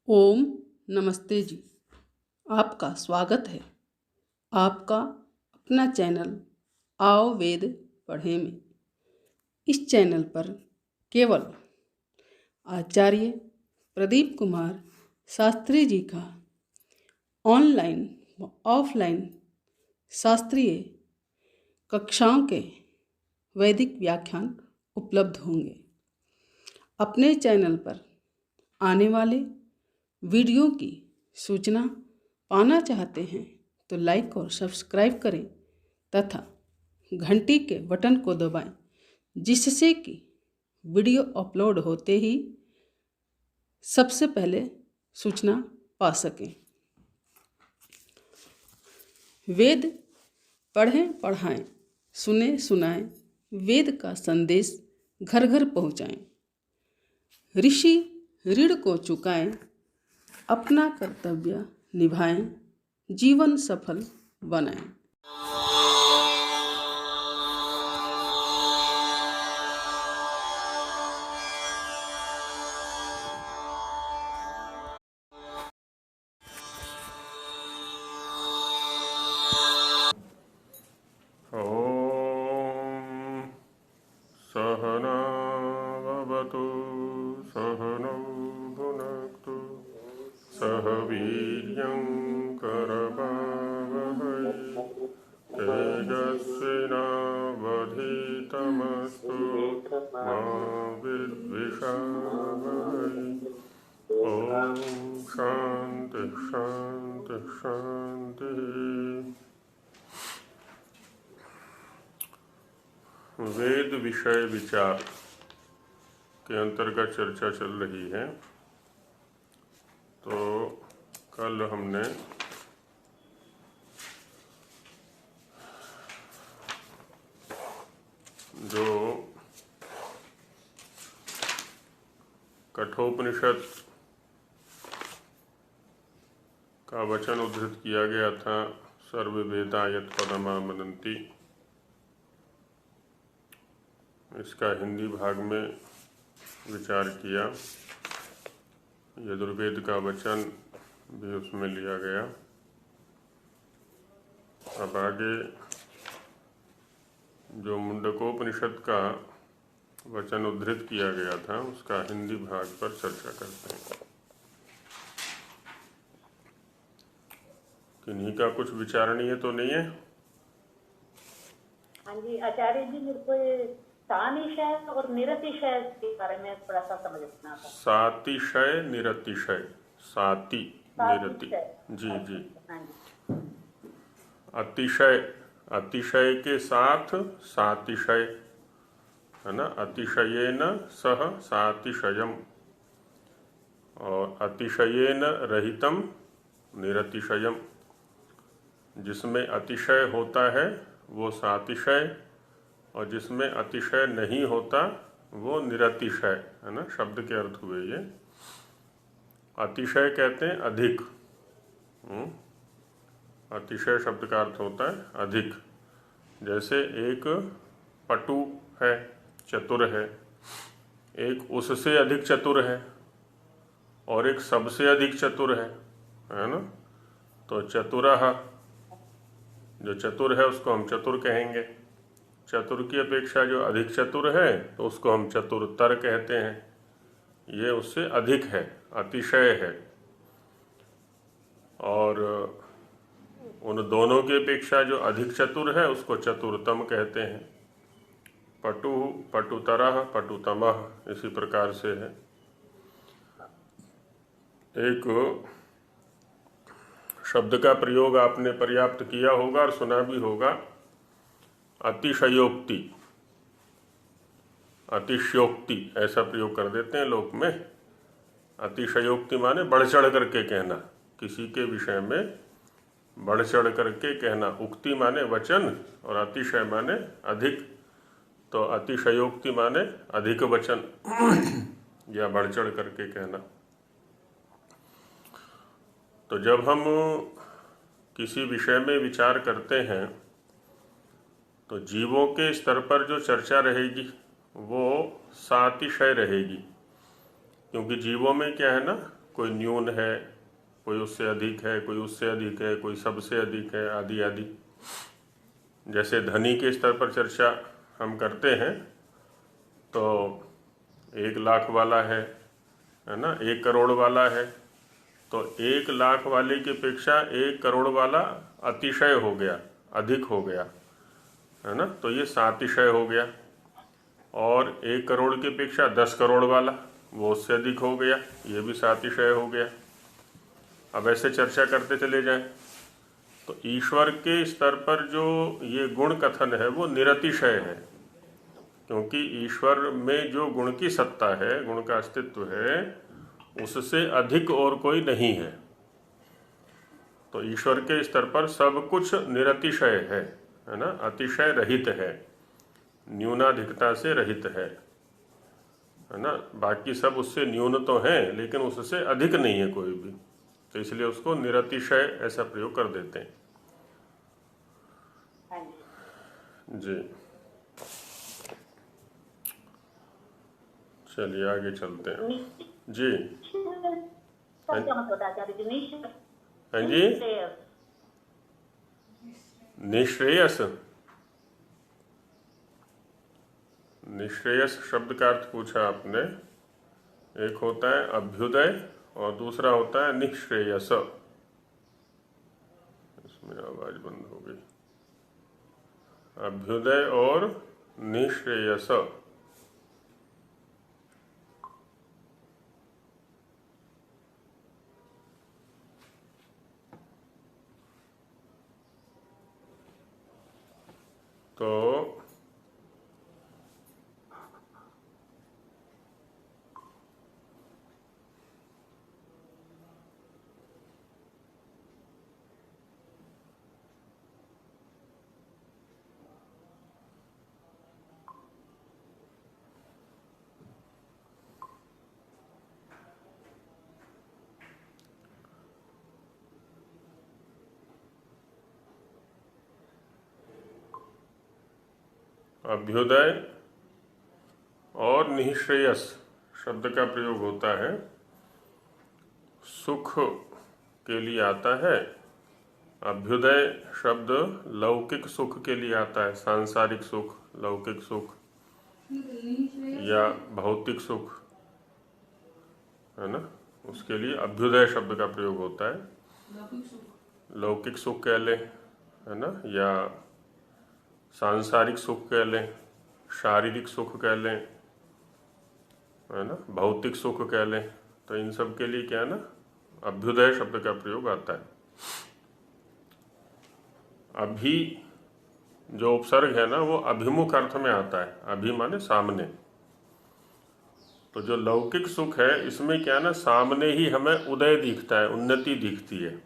ओम नमस्ते जी। आपका स्वागत है आपका अपना चैनल आओ वेद पढ़े में। इस चैनल पर केवल आचार्य प्रदीप कुमार शास्त्री जी का ऑनलाइन व ऑफलाइन शास्त्रीय कक्षाओं के वैदिक व्याख्यान उपलब्ध होंगे। अपने चैनल पर आने वाले वीडियो की सूचना पाना चाहते हैं तो लाइक और सब्सक्राइब करें तथा घंटी के बटन को दबाएं, जिससे कि वीडियो अपलोड होते ही सबसे पहले सूचना पा सकें। वेद पढ़ें पढ़ाएं, सुने सुनाएं, वेद का संदेश घर घर पहुंचाएं। ऋषि ऋण को चुकाएं, अपना कर्तव्य निभाएं, जीवन सफल बनाएं। ॐ सहना भवतु सहनौ भुनक्तु सह वीर्यं करवावहै तेजस्विनावधीतमस्तु मा विद्विषावहै। ॐ शान्ति शान्ति शान्तिः। वेद विषय विचार के अंतर्गत चर्चा चल रही है। तो कल हमने जो कठोपनिषद का वचन उद्धृत किया गया था, सर्ववेदा यत् पदमामनन्ति, इसका हिंदी भाग में विचार किया। यजुर्वेद का वचन भी उसमें लिया गया। अब आगे जो मुंडकोपनिषद का वचन उद्धृत किया गया था उसका हिंदी भाग पर चर्चा करते हैं। किन्हीं का कुछ विचारणीय तो नहीं है? हाँ जी आचार्य जी, मेरे को ये सातिशय और निरतिशय के बारे में थोड़ा सा समझना था। सातिशय निरतिशय, साति निरति, जी जी। अतिशय, अतिशय के साथ सातिशय है ना, अतिशयेन सह सातिशयम, और अतिशयेन रहितम निरतिशयम। जिसमें अतिशय होता है वो सातिशय, और जिसमें अतिशय नहीं होता वो निरतिशय है ना। शब्द के अर्थ हुए ये। अतिशय कहते हैं अधिक। अतिशय शब्द का अर्थ होता है अधिक। जैसे एक पटु है, चतुर है, एक उससे अधिक चतुर है, और एक सबसे अधिक चतुर है ना। तो चतुरः, जो चतुर है उसको हम चतुर कहेंगे। चतुर की अपेक्षा जो अधिक चतुर है तो उसको हम चतुरतर कहते हैं। ये उससे अधिक है, अतिशय है। और उन दोनों की अपेक्षा जो अधिक चतुर है उसको चतुरतम कहते हैं। पटु, पटुतरः, पटुतमः, इसी प्रकार से है। एक शब्द का प्रयोग आपने पर्याप्त किया होगा और सुना भी होगा, अतिशयोक्ति। अतिशयोक्ति ऐसा प्रयोग कर देते हैं लोक में। अतिशयोक्ति माने बढ़ चढ़ करके कहना, किसी के विषय में बढ़ चढ़ करके कहना। उक्ति माने वचन और अतिशय माने अधिक। तो अतिशयोक्ति माने अधिक वचन या बढ़ चढ़ करके कहना। तो जब हम किसी विषय में विचार करते हैं तो जीवों के स्तर पर जो चर्चा रहेगी वो सातिशय रहेगी, क्योंकि जीवों में क्या है ना, कोई न्यून है, कोई उससे अधिक है, कोई उससे अधिक है, कोई सबसे अधिक है, आदि आदि। जैसे धनी के स्तर पर चर्चा हम करते हैं तो 1 लाख वाला है ना, 1 करोड़ वाला है, तो 1 लाख वाले की अपेक्षा 1 करोड़ वाला अतिशय हो गया, अधिक हो गया, है ना, तो ये सातिशय हो गया। और 1 करोड़ की अपेक्षा 10 करोड़ वाला, वो उससे अधिक हो गया, ये भी सातिशय हो गया। अब ऐसे चर्चा करते चले जाएं तो ईश्वर के स्तर पर जो ये गुण कथन है वो निरतिशय है, क्योंकि ईश्वर में जो गुण की सत्ता है, गुण का अस्तित्व है, उससे अधिक और कोई नहीं है। तो ईश्वर के स्तर पर सब कुछ निरतिशय है ना, अतिशय रहित है, न्यूनाधिकता से रहित है ना। बाकी सब उससे न्यून तो हैं लेकिन उससे अधिक नहीं है कोई भी, तो इसलिए उसको निरतिशय ऐसा प्रयोग कर देते हैं। हाँ जी। जी, चलिए आगे चलते हैं। जी सब क्या मतलब आचार्य जी? हाँ जी, निश्रेयस। निश्रेयस शब्द का अर्थ पूछा आपने। एक होता है अभ्युदय और दूसरा होता है निश्रेयस। इसमें आवाज बंद हो गई। अभ्युदय और निश्रेयस। तो अभ्युदय और निःश्रेयस शब्द का प्रयोग होता है, सुख के लिए आता है। अभ्युदय शब्द लौकिक सुख के लिए आता है, सांसारिक सुख, लौकिक सुख या भौतिक सुख, है ना, उसके लिए अभ्युदय शब्द का प्रयोग होता है। लौकिक सुख कह लें, है ना, या सांसारिक सुख कह लें, शारीरिक सुख कह लें, है ना, भौतिक सुख कह लें, तो इन सब के लिए क्या है ना, अभ्युदय शब्द का प्रयोग आता है। अभी जो उपसर्ग है ना वो अभिमुख अर्थ में आता है, अभी माने सामने। तो जो लौकिक सुख है इसमें क्या है ना, सामने ही हमें उदय दिखता है, उन्नति दिखती है,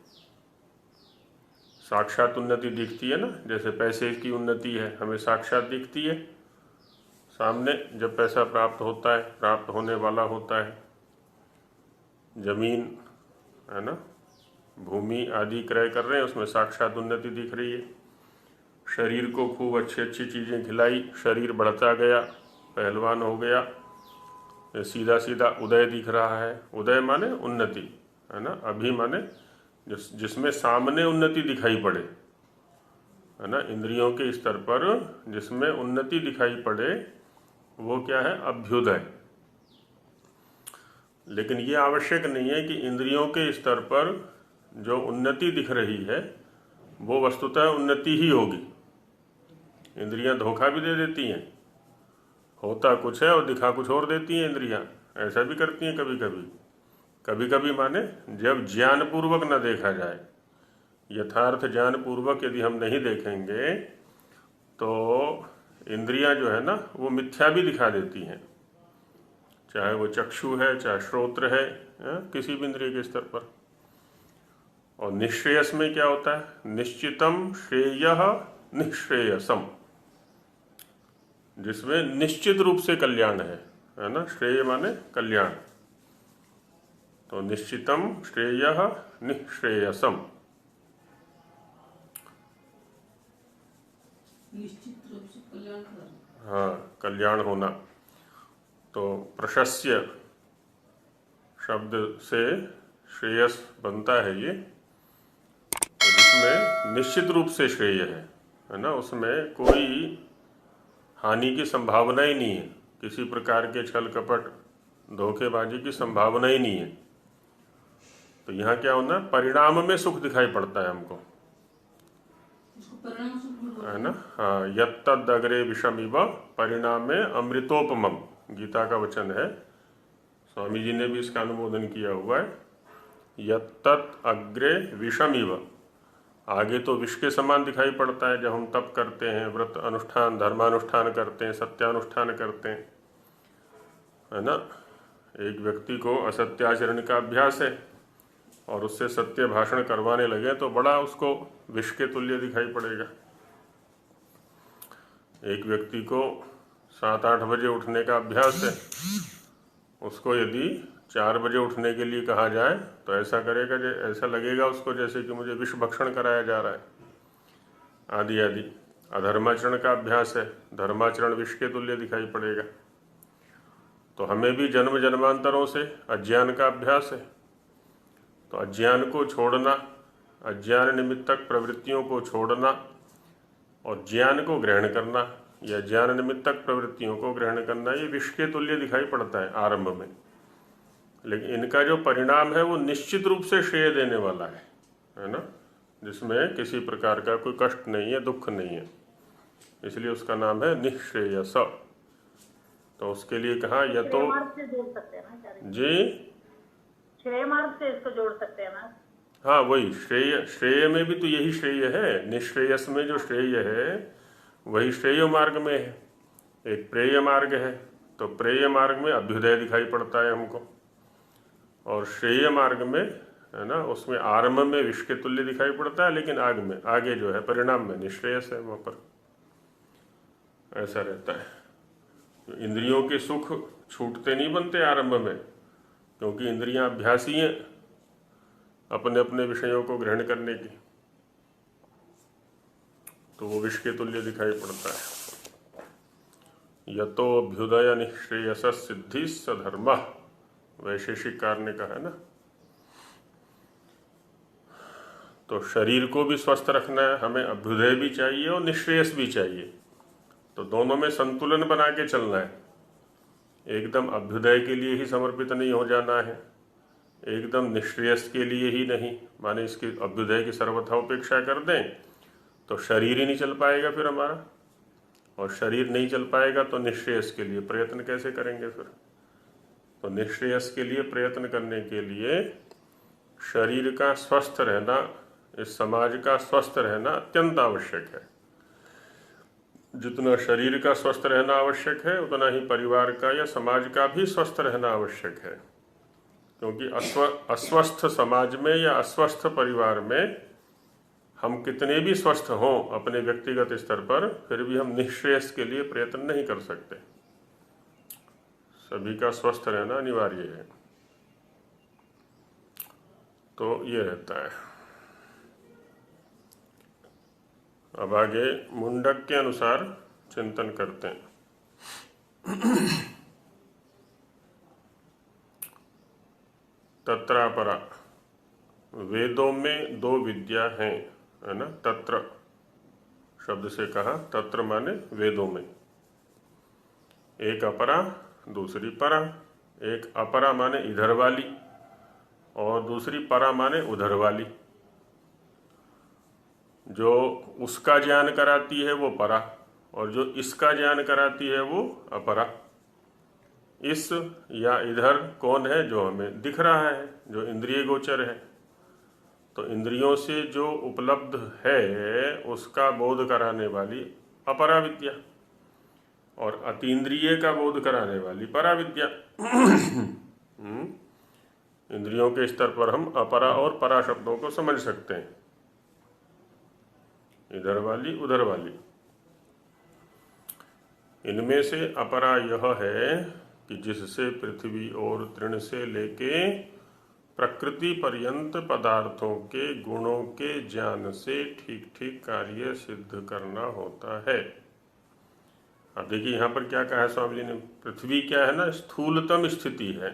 साक्षात उन्नति दिखती है ना। जैसे पैसे की उन्नति है, हमें साक्षात दिखती है सामने, जब पैसा प्राप्त होता है, प्राप्त होने वाला होता है। जमीन, है ना, भूमि आदि क्रय कर रहे हैं, उसमें साक्षात उन्नति दिख रही है। शरीर को खूब अच्छी अच्छी चीज़ें खिलाई, शरीर बढ़ता गया, पहलवान हो गया, सीधा सीधा उदय दिख रहा है। उदय माने उन्नति, है ना। अभी माने जिसमें सामने उन्नति दिखाई पड़े, है ना, इंद्रियों के स्तर पर जिसमें उन्नति दिखाई पड़े वो क्या है, अभ्युदय। लेकिन ये आवश्यक नहीं है कि इंद्रियों के स्तर पर जो उन्नति दिख रही है वो वस्तुतः उन्नति ही होगी। इंद्रियां धोखा भी दे देती हैं, होता कुछ है और दिखा कुछ और देती हैं इंद्रियां, ऐसा भी करती हैं कभी कभी। कभी कभी माने जब ज्ञानपूर्वक न देखा जाए, यथार्थ ज्ञानपूर्वक यदि हम नहीं देखेंगे तो इंद्रियां जो है ना वो मिथ्या भी दिखा देती हैं, चाहे वो चक्षु है, चाहे श्रोत्र है, किसी भी इंद्रिय के स्तर पर। और निश्रेयस में क्या होता है, निश्चितम श्रेयः निश्रेयसम, जिसमें निश्चित रूप से कल्याण है ना। श्रेय माने कल्याण, तो निश्चितम श्रेयः निश्रेयसम, निश्चित रूप से कल्याण। हाँ, कल्याण होना। तो प्रशस्य शब्द से श्रेयस बनता है ये, तो जिसमें निश्चित रूप से श्रेय है ना, उसमें कोई हानि की संभावना ही नहीं है, किसी प्रकार के छल कपट धोखेबाजी की संभावना ही नहीं है। तो यहाँ क्या होना, परिणाम में सुख दिखाई पड़ता है हमको, इसको परिणाम सुख बोलते है ना। हाँ, यत्तद अग्रे विषमिव परिणामे अमृतोपमम, गीता का वचन है, स्वामी जी ने भी इसका अनुमोदन किया हुआ है। यत्तद अग्रे विषमिव, आगे तो विष के समान दिखाई पड़ता है जब हम तप करते हैं, व्रत अनुष्ठान धर्मानुष्ठान करते हैं, सत्यानुष्ठान करते हैं, है ना। एक व्यक्ति को असत्याचरण का अभ्यास है और उससे सत्य भाषण करवाने लगे तो बड़ा उसको विष के तुल्य दिखाई पड़ेगा। एक व्यक्ति को 7-8 बजे उठने का अभ्यास है, उसको यदि 4 बजे उठने के लिए कहा जाए तो ऐसा करेगा, ऐसा लगेगा उसको जैसे कि मुझे विष भक्षण कराया जा रहा है, आदि आदि। अधर्माचरण का अभ्यास है, धर्माचरण विष के तुल्य दिखाई पड़ेगा। तो हमें भी जन्म जन्मांतरों से अज्ञान का अभ्यास है, तो अज्ञान को छोड़ना, अज्ञान निमित्तक प्रवृत्तियों को छोड़ना और ज्ञान को ग्रहण करना या ज्ञान निमित्तक प्रवृत्तियों को ग्रहण करना, ये विष के तुल्य दिखाई पड़ता है आरंभ में, लेकिन इनका जो परिणाम है वो निश्चित रूप से श्रेय देने वाला है ना, जिसमें किसी प्रकार का कोई कष्ट नहीं है, दुख नहीं है, इसलिए उसका नाम है निःश्रेयस। तो उसके लिए कहा या तो मार्ग से जोड़ सकते हैं ना जी, श्रेय मार्ग से इसको जोड़ सकते हैं ना। हाँ वही श्रेय, श्रेय में भी तो यही श्रेय है, निःश्रेयस में जो श्रेय है वही श्रेय मार्ग में है। एक प्रेय मार्ग है, तो प्रेय मार्ग में अभ्युदय दिखाई पड़ता है हमको, और श्रेय मार्ग में, है ना, उसमें आरंभ में विष के तुल्य दिखाई पड़ता है, लेकिन आगे जो है परिणाम में निःश्रेयस है, वहाँ पर ऐसा रहता है। इंद्रियों के सुख छूटते नहीं बनते आरंभ में, क्योंकि इंद्रियां अभ्यासी हैं अपने अपने विषयों को ग्रहण करने की, तो वो विष के तुल्य दिखाई पड़ता है। यतो अभ्युदय निःश्रेयस सिद्धि सधर्म, वैशेषिक कार ने कहा है ना। तो शरीर को भी स्वस्थ रखना है, हमें अभ्युदय भी चाहिए और निःश्रेयस भी चाहिए, तो दोनों में संतुलन बना के चलना है। एकदम अभ्युदय के लिए ही समर्पित नहीं हो जाना है, एकदम निःश्रेयस के लिए ही नहीं, माने इसकी अभ्युदय की सर्वथा उपेक्षा कर दें तो शरीर ही नहीं चल पाएगा फिर हमारा, और शरीर नहीं चल पाएगा तो निःश्रेयस के लिए प्रयत्न कैसे करेंगे फिर। तो निःश्रेयस के लिए प्रयत्न करने के लिए शरीर का स्वस्थ रहना, इस समाज का स्वस्थ रहना अत्यंत आवश्यक है। जितना शरीर का स्वस्थ रहना आवश्यक है उतना ही परिवार का या समाज का भी स्वस्थ रहना आवश्यक है, क्योंकि अस्वस्थ समाज में या अस्वस्थ परिवार में हम कितने भी स्वस्थ हों अपने व्यक्तिगत स्तर पर, फिर भी हम निःश्रेयस के लिए प्रयत्न नहीं कर सकते। सभी का स्वस्थ रहना अनिवार्य है। तो ये रहता है। अब आगे मुंडक के अनुसार चिंतन करते हैं। तत्रापरा, वेदों में 2 विद्या हैं, है ना। तत्र शब्द से कहा, तत्र माने वेदों में, एक अपरा दूसरी परा। एक अपरा माने इधर वाली और दूसरी परा माने उधर वाली। जो उसका ज्ञान कराती है वो परा, और जो इसका ज्ञान कराती है वो अपरा। इस या इधर कौन है, जो हमें दिख रहा है, जो इंद्रिय गोचर है। तो इंद्रियों से जो उपलब्ध है उसका बोध कराने वाली अपरा विद्या, और अतीन्द्रिय का बोध कराने वाली परा विद्या। इंद्रियों के स्तर पर हम अपरा और परा शब्दों को समझ सकते हैं, इधर वाली उधर वाली। इनमें से अपरा यह है कि जिससे पृथ्वी और तृण से लेके प्रकृति पर्यंत पदार्थों के गुणों के ज्ञान से ठीक ठीक कार्य सिद्ध करना होता है। अब देखिए यहाँ पर क्या कहा है स्वामी जी ने। पृथ्वी क्या है ना, स्थूलतम स्थिति है,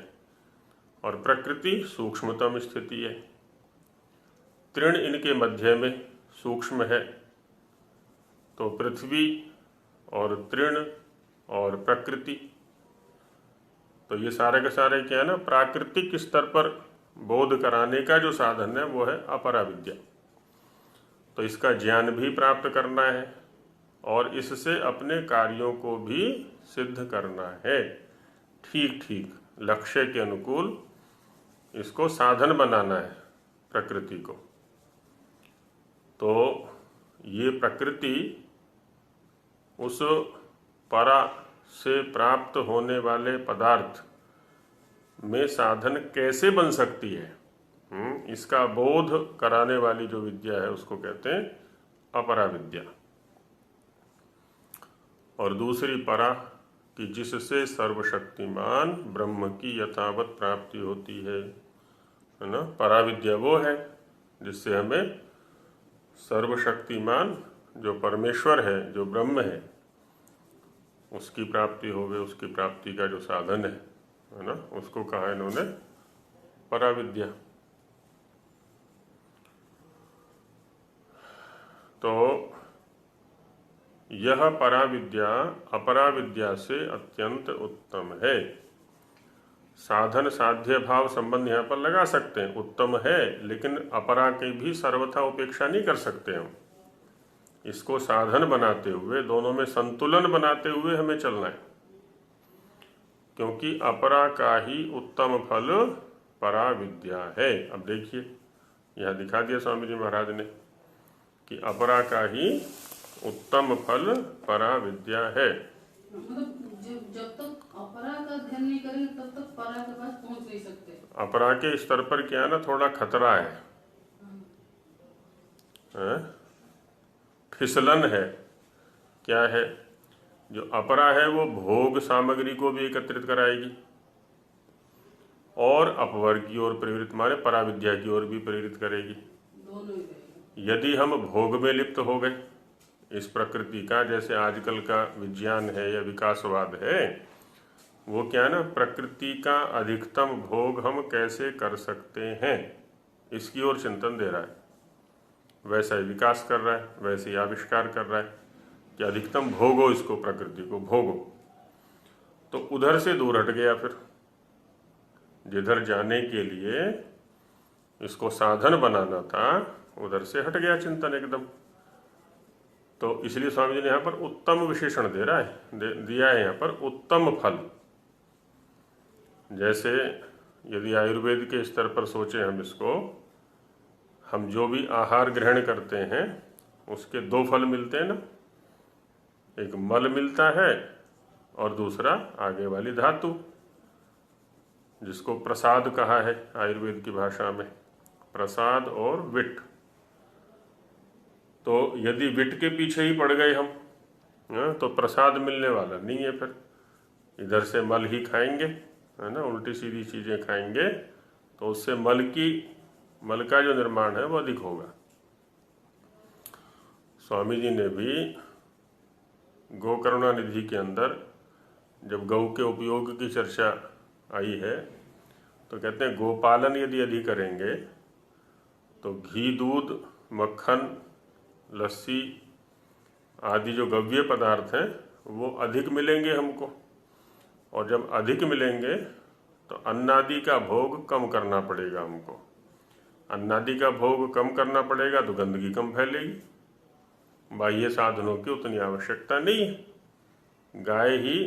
और प्रकृति सूक्ष्मतम स्थिति है। तृण इनके मध्य में सूक्ष्म है। तो पृथ्वी और तृण और प्रकृति, तो ये सारे के सारे क्या है ना, प्राकृतिक स्तर पर बोध कराने का जो साधन है वो है अपरा विद्या। तो इसका ज्ञान भी प्राप्त करना है और इससे अपने कार्यों को भी सिद्ध करना है। ठीक ठीक लक्ष्य के अनुकूल इसको साधन बनाना है प्रकृति को। तो ये प्रकृति उस परा से प्राप्त होने वाले पदार्थ में साधन कैसे बन सकती है, इसका बोध कराने वाली जो विद्या है उसको कहते हैं अपरा विद्या। और दूसरी परा कि जिससे सर्वशक्तिमान ब्रह्म की यथावत प्राप्ति होती है ना। परा विद्या वो है जिससे हमें सर्वशक्तिमान जो परमेश्वर है, जो ब्रह्म है, उसकी प्राप्ति होवे, उसकी प्राप्ति का जो साधन है ना, उसको कहा इन्होंने परा विद्या। तो यह परा विद्या अपरा विद्या से अत्यंत उत्तम है। साधन साध्य भाव संबंध यहाँ पर लगा सकते हैं, उत्तम है, लेकिन अपरा की भी सर्वथा उपेक्षा नहीं कर सकते हम। इसको साधन बनाते हुए, दोनों में संतुलन बनाते हुए हमें चलना है, क्योंकि अपरा का ही उत्तम फल परा विद्या है। अब देखिए यहाँ दिखा दिया स्वामी जी महाराज ने कि अपरा का ही उत्तम फल परा विद्या है। मतलब जब तक अपरा का ध्यान नहीं करेंगे तब तक परा के पास पहुंच नहीं सकते। अपरा के स्तर पर क्या है ना, थोड़ा खतरा है, फिसलन है। क्या है, जो अपरा है वो भोग सामग्री को भी एकत्रित कराएगी और अपवर्ग की ओर प्रेरित, माने परा विद्या की ओर भी प्रेरित करेगी। दोनों ही करेगी। यदि हम भोग में लिप्त हो गए इस प्रकृति का, जैसे आजकल का विज्ञान है या विकासवाद है, वो क्या है ना, प्रकृति का अधिकतम भोग हम कैसे कर सकते हैं इसकी ओर चिंतन दे रहा है। वैसा ही विकास कर रहा है, वैसे ही आविष्कार कर रहा है कि अधिकतम भोगो, इसको प्रकृति को भोगो। तो उधर से दूर हट गया, फिर जिधर जाने के लिए इसको साधन बनाना था उधर से हट गया चिंतन एकदम। तो इसलिए स्वामी जी ने यहाँ पर उत्तम विशेषण दे रहा है, दिया है यहाँ पर उत्तम फल। जैसे यदि आयुर्वेद के स्तर पर सोचें हम इसको, हम जो भी आहार ग्रहण करते हैं उसके दो फल मिलते हैं ना, एक मल मिलता है और दूसरा आगे वाली धातु, जिसको प्रसाद कहा है आयुर्वेद की भाषा में, प्रसाद और विट। तो यदि विट के पीछे ही पड़ गए हम, तो प्रसाद मिलने वाला नहीं है। फिर इधर से मल ही खाएंगे, है ना, उल्टी सीधी चीज़ें खाएंगे, तो उससे मल का जो निर्माण है वो अधिक होगा। स्वामी जी ने भी गौ करुणा निधि के अंदर जब गौ के उपयोग की चर्चा आई है तो कहते हैं गोपालन यदि अधिक करेंगे तो घी, दूध, मक्खन, लस्सी आदि जो गव्य पदार्थ हैं वो अधिक मिलेंगे हमको, और जब अधिक मिलेंगे तो अन्नादि का भोग कम करना पड़ेगा हमको। अन्नादि का भोग कम करना पड़ेगा तो गंदगी कम फैलेगी, बाह्य साधनों की उतनी आवश्यकता नहीं है, गाय ही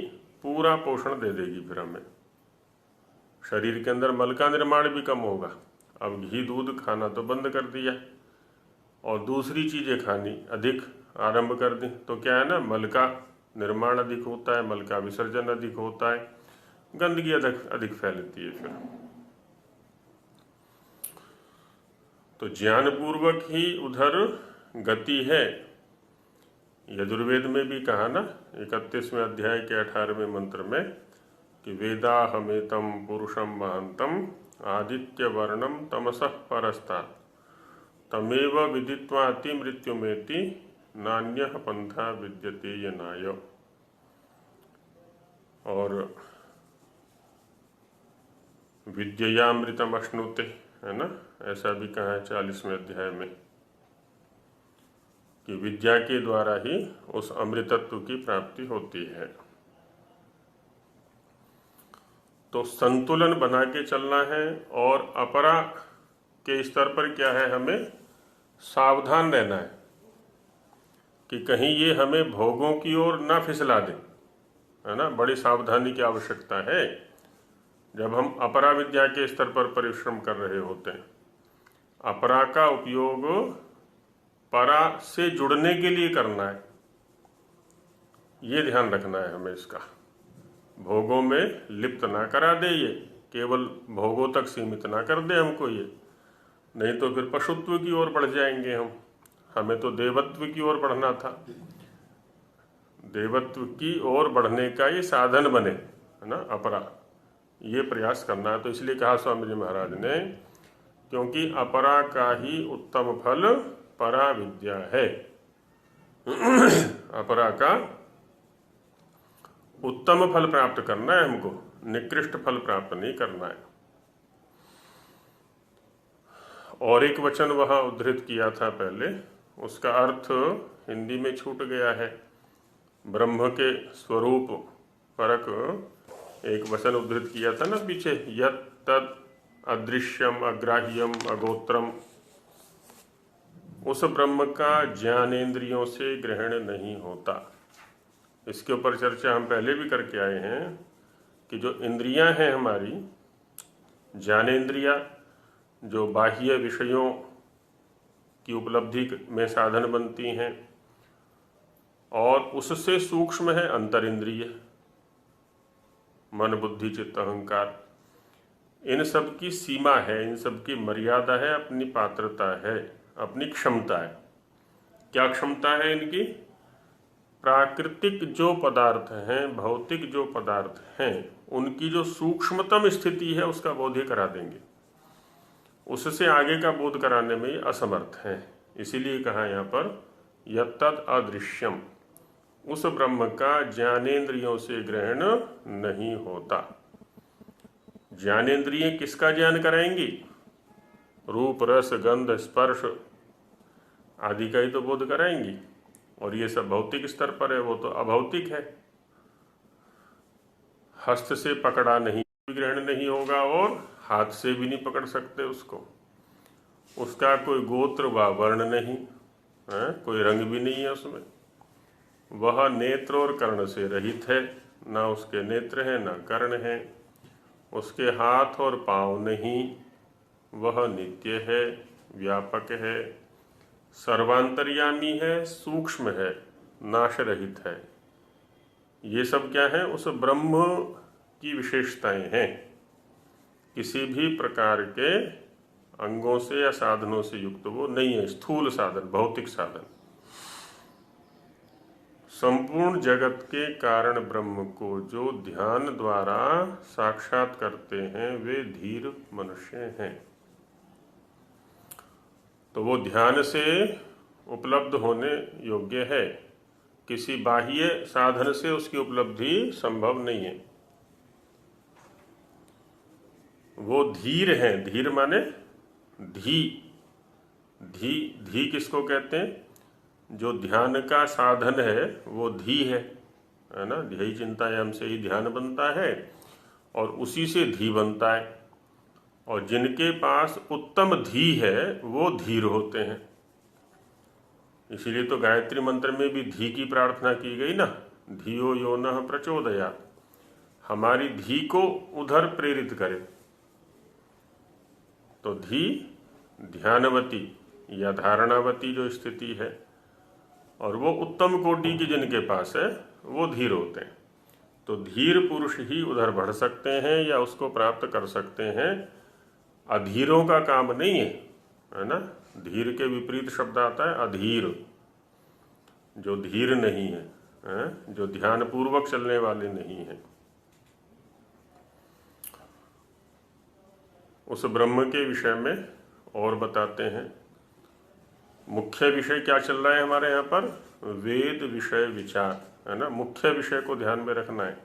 पूरा पोषण दे देगी। फिर हमें शरीर के अंदर मल का निर्माण भी कम होगा। अब घी दूध खाना तो बंद कर दिया और दूसरी चीज़ें खानी अधिक आरंभ कर दी, तो क्या है ना, मल का निर्माण अधिक होता है, मल का विसर्जन अधिक होता है, गंदगी अधिक फैलती है। फिर तो ज्ञानपूर्वक ही उधर गति है। यजुर्वेद में भी कहा ना 31वें अध्याय के 18वें मंत्र में कि वेदाहमेतम पुरुषम महांतम आदित्य वर्णम तमसः परस्तात् तमेव विदित्वाति मृत्युमेति नान्यः पंथा विद्यते यनाय। और विद्ययामृतम अश्नुते, है ना, ऐसा भी कहा है 40वें अध्याय में कि विद्या के द्वारा ही उस अमृतत्व की प्राप्ति होती है। तो संतुलन बना के चलना है, और अपरा के स्तर पर क्या है, हमें सावधान रहना है कि कहीं ये हमें भोगों की ओर ना फिसला दे, है ना। बड़ी सावधानी की आवश्यकता है जब हम अपरा विद्या के स्तर पर परिश्रम कर रहे होते हैं। अपरा का उपयोग परा से जुड़ने के लिए करना है, ये ध्यान रखना है हमें इसका। भोगों में लिप्त ना करा दे, ये केवल भोगों तक सीमित ना कर दे हमको ये, नहीं तो फिर पशुत्व की ओर बढ़ जाएंगे हम। हमें तो देवत्व की ओर बढ़ना था, देवत्व की ओर बढ़ने का ये साधन बने, है ना, अपरा, ये प्रयास करना है। तो इसलिए कहा स्वामी जी महाराज ने, क्योंकि अपरा का ही उत्तम फल परा विद्या है। अपरा का उत्तम फल प्राप्त करना है हमको, निकृष्ट फल प्राप्त नहीं करना है। और एक वचन वहां उद्धृत किया था पहले, उसका अर्थ हिंदी में छूट गया है। ब्रह्म के स्वरूप परक एक वचन उद्धृत किया था ना पीछे, यत् तत् अदृश्यम अग्राह्यम अगोत्रम, उस ब्रह्म का ज्ञानेंद्रियों से ग्रहण नहीं होता। इसके ऊपर चर्चा हम पहले भी करके आए हैं कि जो इंद्रियां हैं हमारी, ज्ञानेंद्रिया, जो बाह्य विषयों की उपलब्धि में साधन बनती हैं, और उससे सूक्ष्म है अंतर इंद्रिय, मन बुद्धि चित्त अहंकार। इन सब की सीमा है, इन सब की मर्यादा है, अपनी पात्रता है, अपनी क्षमता है। क्या क्षमता है इनकी? प्राकृतिक जो पदार्थ हैं, भौतिक जो पदार्थ हैं, उनकी जो सूक्ष्मतम स्थिति है उसका बोध ही करा देंगे, उससे आगे का बोध कराने में असमर्थ हैं। इसीलिए कहा यहाँ पर यत्तद् अदृश्यम, उस ब्रह्म का ज्ञानेंद्रियों से ग्रहण नहीं होता। ज्ञानेंद्रिय किसका ज्ञान कराएंगी? रूप रस गंध स्पर्श आदि का ही तो बोध कराएंगी, और ये सब भौतिक स्तर पर है, वो तो अभौतिक है। हस्त से पकड़ा नहीं, ग्रहण नहीं होगा, और हाथ से भी नहीं पकड़ सकते उसको। उसका कोई गोत्र व वर्ण नहीं है, कोई रंग भी नहीं है उसमें। वह नेत्र और कर्ण से रहित है, ना उसके नेत्र हैं ना कर्ण हैं। उसके हाथ और पांव नहीं, वह नित्य है, व्यापक है, सर्वांतर्यामी है, सूक्ष्म है, नाश रहित है। ये सब क्या है? उस ब्रह्म की विशेषताएं हैं। किसी भी प्रकार के अंगों से या साधनों से युक्त वो नहीं है, स्थूल साधन, भौतिक साधन। संपूर्ण जगत के कारण ब्रह्म को जो ध्यान द्वारा साक्षात करते हैं वे धीर मनुष्य हैं। तो वो ध्यान से उपलब्ध होने योग्य है, किसी बाह्य साधन से उसकी उपलब्धि संभव नहीं है। वो धीर हैं। धीर माने धी। धी किसको कहते हैं? जो ध्यान का साधन है वो धी है ना। ध्येय चिंतायाम से ही ध्यान बनता है और उसी से धी बनता है। और जिनके पास उत्तम धी है वो धीर होते हैं। इसीलिए तो गायत्री मंत्र में भी धी की प्रार्थना की गई ना, धियो यो नः प्रचोदयात्, हमारी धी को उधर प्रेरित करे। तो धी ध्यानवती या धारणावती जो स्थिति है, और वो उत्तम कोटि की जिनके पास है वो धीर होते हैं। तो धीर पुरुष ही उधर बढ़ सकते हैं या उसको प्राप्त कर सकते हैं। अधीरों का काम नहीं है ना। धीर के विपरीत शब्द आता है अधीर, जो धीर नहीं है, जो ध्यान पूर्वक चलने वाले नहीं हैं। उस ब्रह्म के विषय में और बताते हैं। मुख्य विषय क्या चल रहा है हमारे यहाँ पर? वेद विषय विचार, है ना। मुख्य विषय को ध्यान में रखना है।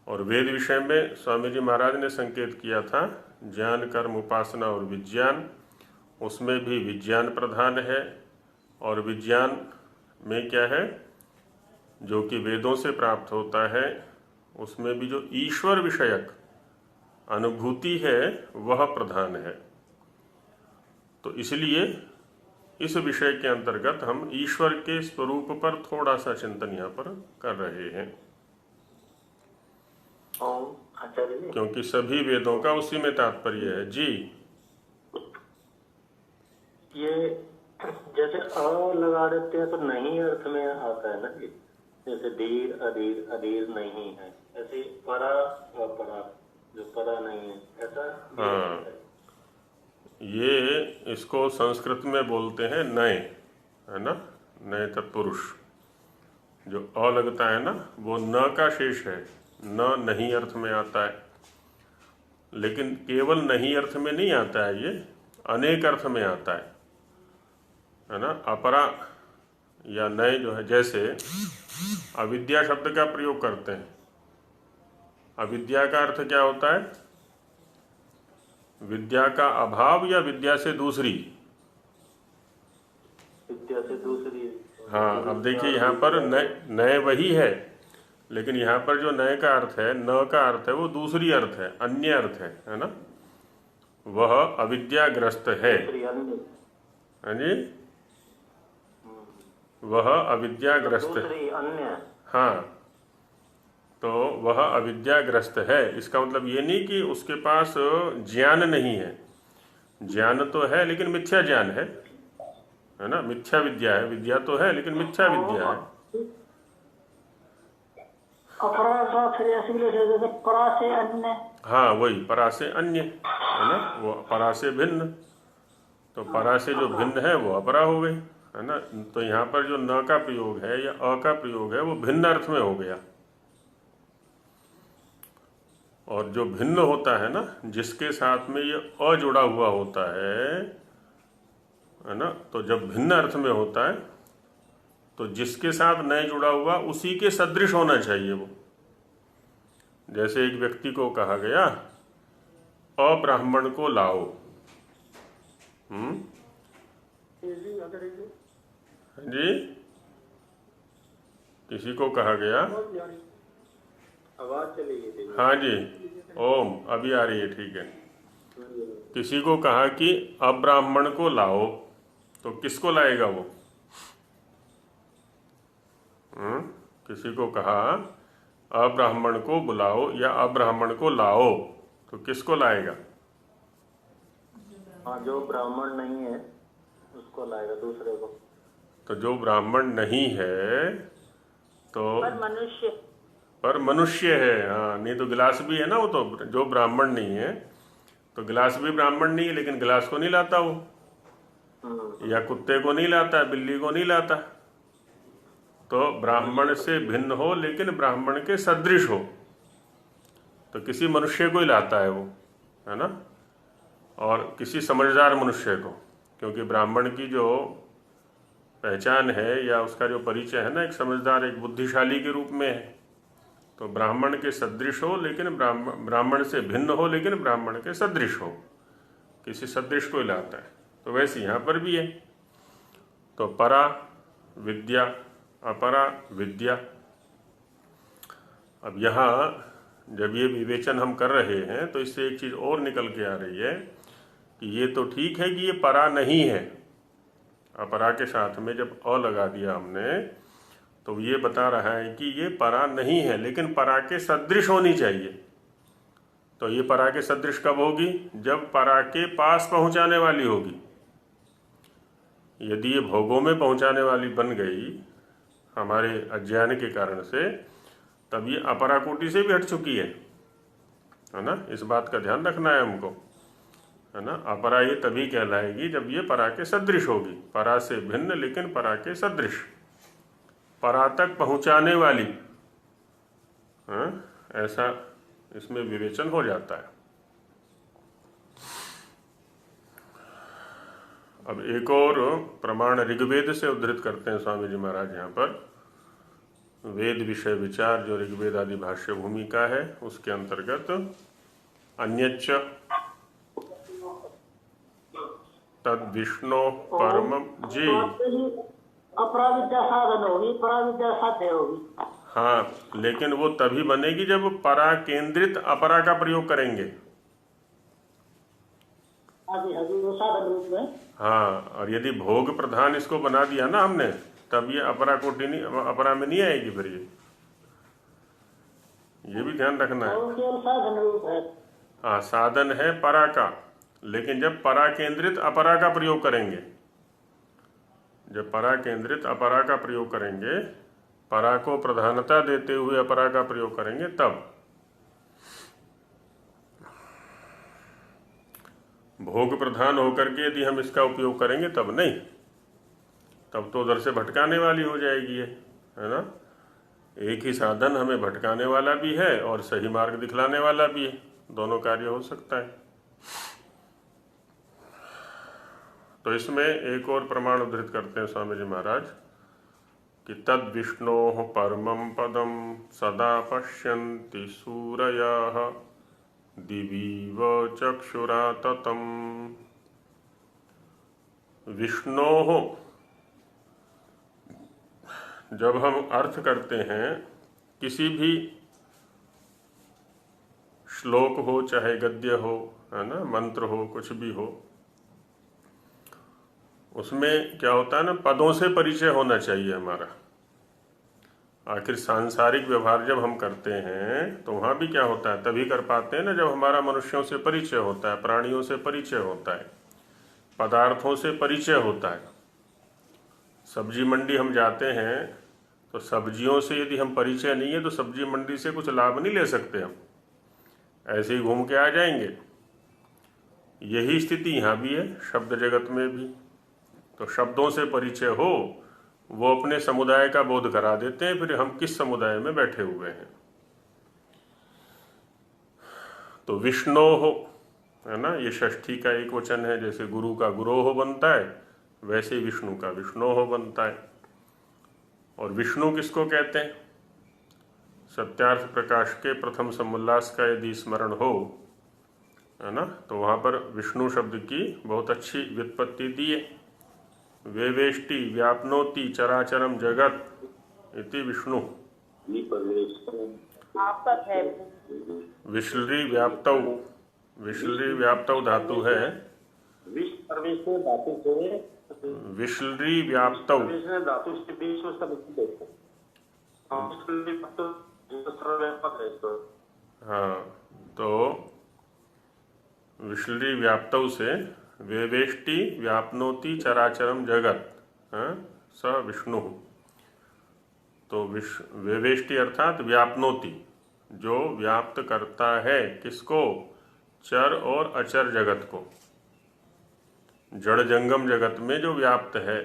और वेद विषय में स्वामी जी महाराज ने संकेत किया था ज्ञान कर्म उपासना और विज्ञान, उसमें भी विज्ञान प्रधान है। और विज्ञान में क्या है, जो कि वेदों से प्राप्त होता है, उसमें भी जो ईश्वर विषयक अनुभूति है वह प्रधान है। तो इसलिए इस विषय के अंतर्गत हम ईश्वर के स्वरूप पर थोड़ा सा चिंतन यहाँ पर कर रहे हैं, आचार्य जी, क्योंकि सभी वेदों का उसी में तात्पर्य है। जी, ये जैसे अ लगा देते हैं तो नहीं अर्थ में आता है ना जी, जैसे धीर अधीर, अधीर नहीं है, ऐसे परा अपरा, जो परा नहीं है, ऐसा भी हाँ। है। ये इसको संस्कृत में बोलते हैं नय, है ना, नय तत्पुरुष। जो अ लगता है ना वो न का शेष है, न नहीं अर्थ में आता है। लेकिन केवल नहीं अर्थ में नहीं आता है, ये अनेक अर्थ में आता है ना। अपरा या नय जो है, जैसे अविद्या शब्द का प्रयोग करते हैं। अविद्या का अर्थ क्या होता है? विद्या का अभाव या विद्या से दूसरी। विद्या से दूसरी। हाँ, अब देखिए यहाँ पर नए वही है, लेकिन यहाँ पर जो नए का अर्थ है, न का अर्थ है, वो दूसरी अर्थ है, अन्य अर्थ है ना। वह अविद्याग्रस्त है, दूसरी अन्य। है जी, वह अविद्याग्रस्त है। दूसरी अन्य। हाँ, तो वह अविद्याग्रस्त है। इसका मतलब ये नहीं कि उसके पास ज्ञान नहीं है, ज्ञान तो है लेकिन मिथ्या ज्ञान है ना। मिथ्या विद्या है, विद्या तो है लेकिन मिथ्या विद्या है। अपरा का फिर ऐसे भी जैसे परा से अन्य। हाँ, वही परा से अन्य है ना, वो परा से भिन्न। तो परा से जो भिन्न है वो अपरा हो गई, है ना। तो यहाँ पर जो न का प्रयोग है या अ का प्रयोग है वो भिन्न अर्थ में हो गया। और जो भिन्न होता है ना, जिसके साथ में ये अ जुड़ा हुआ होता है ना, तो जब भिन्न अर्थ में होता है तो जिसके साथ नहीं जुड़ा हुआ उसी के सदृश होना चाहिए वो। जैसे एक व्यक्ति को कहा गया अब्राह्मण को लाओ, जी, किसी को कहा गया, आवाज चली गई थी। हाँ जी, ओम अभी आ रही है, ठीक है। किसी को कहा कि अब्राह्मण को लाओ, तो किसको लाएगा वो? किसी को कहा अब्राह्मण को बुलाओ या अब्राह्मण को लाओ, तो किसको लाएगा? हाँ, जो ब्राह्मण नहीं है उसको लाएगा, दूसरे को। तो जो ब्राह्मण नहीं है तो पर मनुष्य है। हाँ, नहीं तो गिलास भी है ना, वो तो जो ब्राह्मण नहीं है तो गिलास भी ब्राह्मण नहीं है, लेकिन गिलास को नहीं लाता वो, या कुत्ते को नहीं लाता, बिल्ली को नहीं लाता। तो ब्राह्मण से भिन्न हो लेकिन ब्राह्मण के सदृश हो, तो किसी मनुष्य को ही लाता है वो, है ना। और किसी समझदार मनुष्य को, क्योंकि ब्राह्मण की जो पहचान है या उसका जो परिचय है ना, एक समझदार, एक बुद्धिशाली के रूप में है। तो ब्राह्मण के सदृश हो लेकिन ब्राह्मण से भिन्न हो लेकिन ब्राह्मण के सदृश हो, किसी सदृश को लाता है। तो वैसे यहाँ पर भी है। तो परा विद्या, अपरा विद्या। अब यहाँ जब ये विवेचन हम कर रहे हैं तो इससे एक चीज़ और निकल के आ रही है कि ये तो ठीक है कि ये परा नहीं है। अपरा के साथ में जब अ लगा दिया हमने तो ये बता रहा है कि ये परा नहीं है, लेकिन परा के सदृश होनी चाहिए। तो ये परा के सदृश कब होगी? जब परा के पास पहुंचाने वाली होगी। यदि ये भोगों में पहुंचाने वाली बन गई हमारे अज्ञान के कारण से, तब ये अपरा कोटि से भी हट चुकी है ना। इस बात का ध्यान रखना है हमको, है ना। अपरा ये तभी कहलाएगी जब ये परा के सदृश होगी, परा से भिन्न लेकिन परा के सदृश, परा तक पहुंचाने वाली, ऐसा इसमें विवेचन हो जाता है। अब एक और प्रमाण ऋग्वेद से उद्धृत करते हैं स्वामी जी महाराज यहाँ पर। वेद विषय विचार जो ऋग्वेद आदि भाष्य भूमिका है उसके अंतर्गत अन्यच्च तद विष्णु परम जी। अपराविद्या साधन होगी, पराविद्या साध्य होगी। हाँ, लेकिन वो तभी बनेगी जब परा केंद्रित अपरा का प्रयोग करेंगे। हाँ जी, वो साधन रूप में। हाँ, और यदि भोग प्रधान इसको बना दिया ना हमने, तब ये अपरा कोटि नहीं, अपरा में नहीं आएगी फिर ये भी ध्यान रखना है। वो केवल साधन रूप है। हाँ, साधन है परा का, लेकिन जब परा केंद्रित अपरा का प्रयोग करेंगे, जब परा केंद्रित अपरा का प्रयोग करेंगे, परा को प्रधानता देते हुए अपरा का प्रयोग करेंगे, तब भोग प्रधान होकर के यदि हम इसका उपयोग करेंगे तब नहीं, तब तो उधर से भटकाने वाली हो जाएगी ये, है ना। एक ही साधन हमें भटकाने वाला भी है और सही मार्ग दिखलाने वाला भी है, दोनों कार्य हो सकता है। तो इसमें एक और प्रमाण उद्धृत करते हैं स्वामी जी महाराज कि तद विष्णोः परमं पदं सदा पश्यन्ति सूरयः दिवीव चक्षुराततम्। विष्णोः, जब हम अर्थ करते हैं किसी भी श्लोक हो चाहे गद्य हो, है ना, मंत्र हो, कुछ भी हो, उसमें क्या होता है ना, पदों से परिचय होना चाहिए हमारा। आखिर सांसारिक व्यवहार जब हम करते हैं तो वहाँ भी क्या होता है, तभी कर पाते हैं ना जब हमारा मनुष्यों से परिचय होता है, प्राणियों से परिचय होता है, पदार्थों से परिचय होता है। सब्जी मंडी हम जाते हैं तो सब्जियों से यदि हम परिचय नहीं है तो सब्जी मंडी से कुछ लाभ नहीं ले सकते, हम ऐसे ही घूम के आ जाएंगे। यही स्थिति यहाँ भी है, शब्द जगत में भी। तो शब्दों से परिचय हो, वो अपने समुदाय का बोध करा देते हैं, फिर हम किस समुदाय में बैठे हुए हैं। तो विष्णु हो, है ना, ये षष्ठी का एक वचन है। जैसे गुरु का गुरोह बनता है, वैसे विष्णु का विष्णोह बनता है। और विष्णु किसको कहते हैं? सत्यार्थ प्रकाश के प्रथम समोल्लास का यदि स्मरण हो, है ना, तो वहाँ पर विष्णु शब्द की बहुत अच्छी व्युत्पत्ति दी है। वेवेष्टि व्याप्नोति चराचरम जगत इति विष्णु। विश्लरी व्याप्तौ, विश्लरी व्याप्तौ धातु है, विश्लरी व्याप्तौ। हाँ, तो विश्लरी व्याप्तौ से वेवेष्टि व्याप्नोति चराचरम जगत, स विष्णु। तो वेवेष्टि अर्थात व्याप्नोति, जो व्याप्त करता है किसको? चर और अचर जगत को। जड़ जंगम जगत में जो व्याप्त है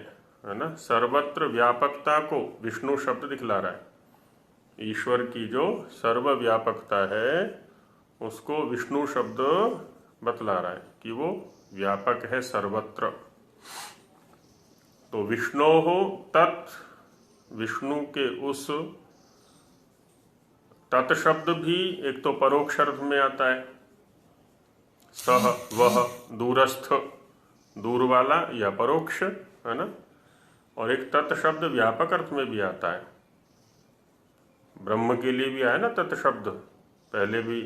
ना, सर्वत्र व्यापकता को विष्णु शब्द दिखला रहा है। ईश्वर की जो सर्वव्यापकता है उसको विष्णु शब्द बतला रहा है कि वो व्यापक है सर्वत्र। तो विष्णु हो तत्, विष्णु के उस तत् शब्द भी एक तो परोक्ष अर्थ में आता है, सह वह दूरस्थ, दूर वाला या परोक्ष, है ना। और एक तत् शब्द व्यापक अर्थ में भी आता है। ब्रह्म के लिए भी आया ना तत् शब्द, पहले भी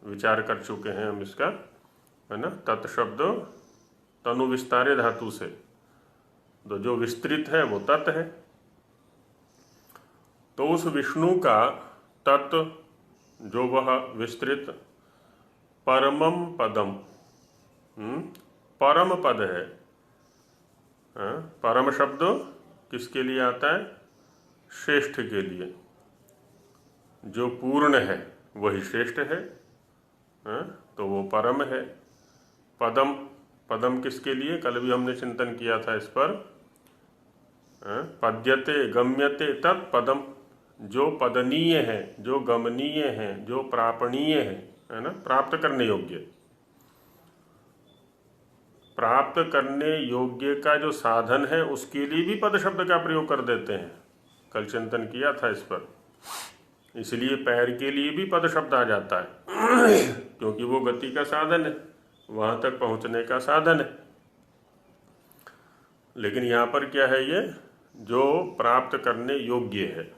विचार कर चुके हैं हम इसका, है ना। तत् शब्द तनु विस्तारे धातु से, तो जो विस्तृत है वो तत् है। तो उस विष्णु का तत्, जो वह विस्तृत परमम पदम, परम पद है। परम शब्द किसके लिए आता है? श्रेष्ठ के लिए। जो पूर्ण है वही श्रेष्ठ है, तो वो परम है। पदम, पदम किसके लिए? कल भी हमने चिंतन किया था इस पर। पद्यते गम्यते तत्पदम, जो पदनीय है, जो गमनीय है, जो प्रापणीय है ना, प्राप्त करने योग्य। प्राप्त करने योग्य का जो साधन है उसके लिए भी पद शब्द का प्रयोग कर देते हैं। कल चिंतन किया था इस पर। इसलिए पैर के लिए भी पद शब्द आ जाता है क्योंकि वो गति का साधन है, वहां तक पहुंचने का साधन है। लेकिन यहाँ पर क्या है, ये जो प्राप्त करने योग्य है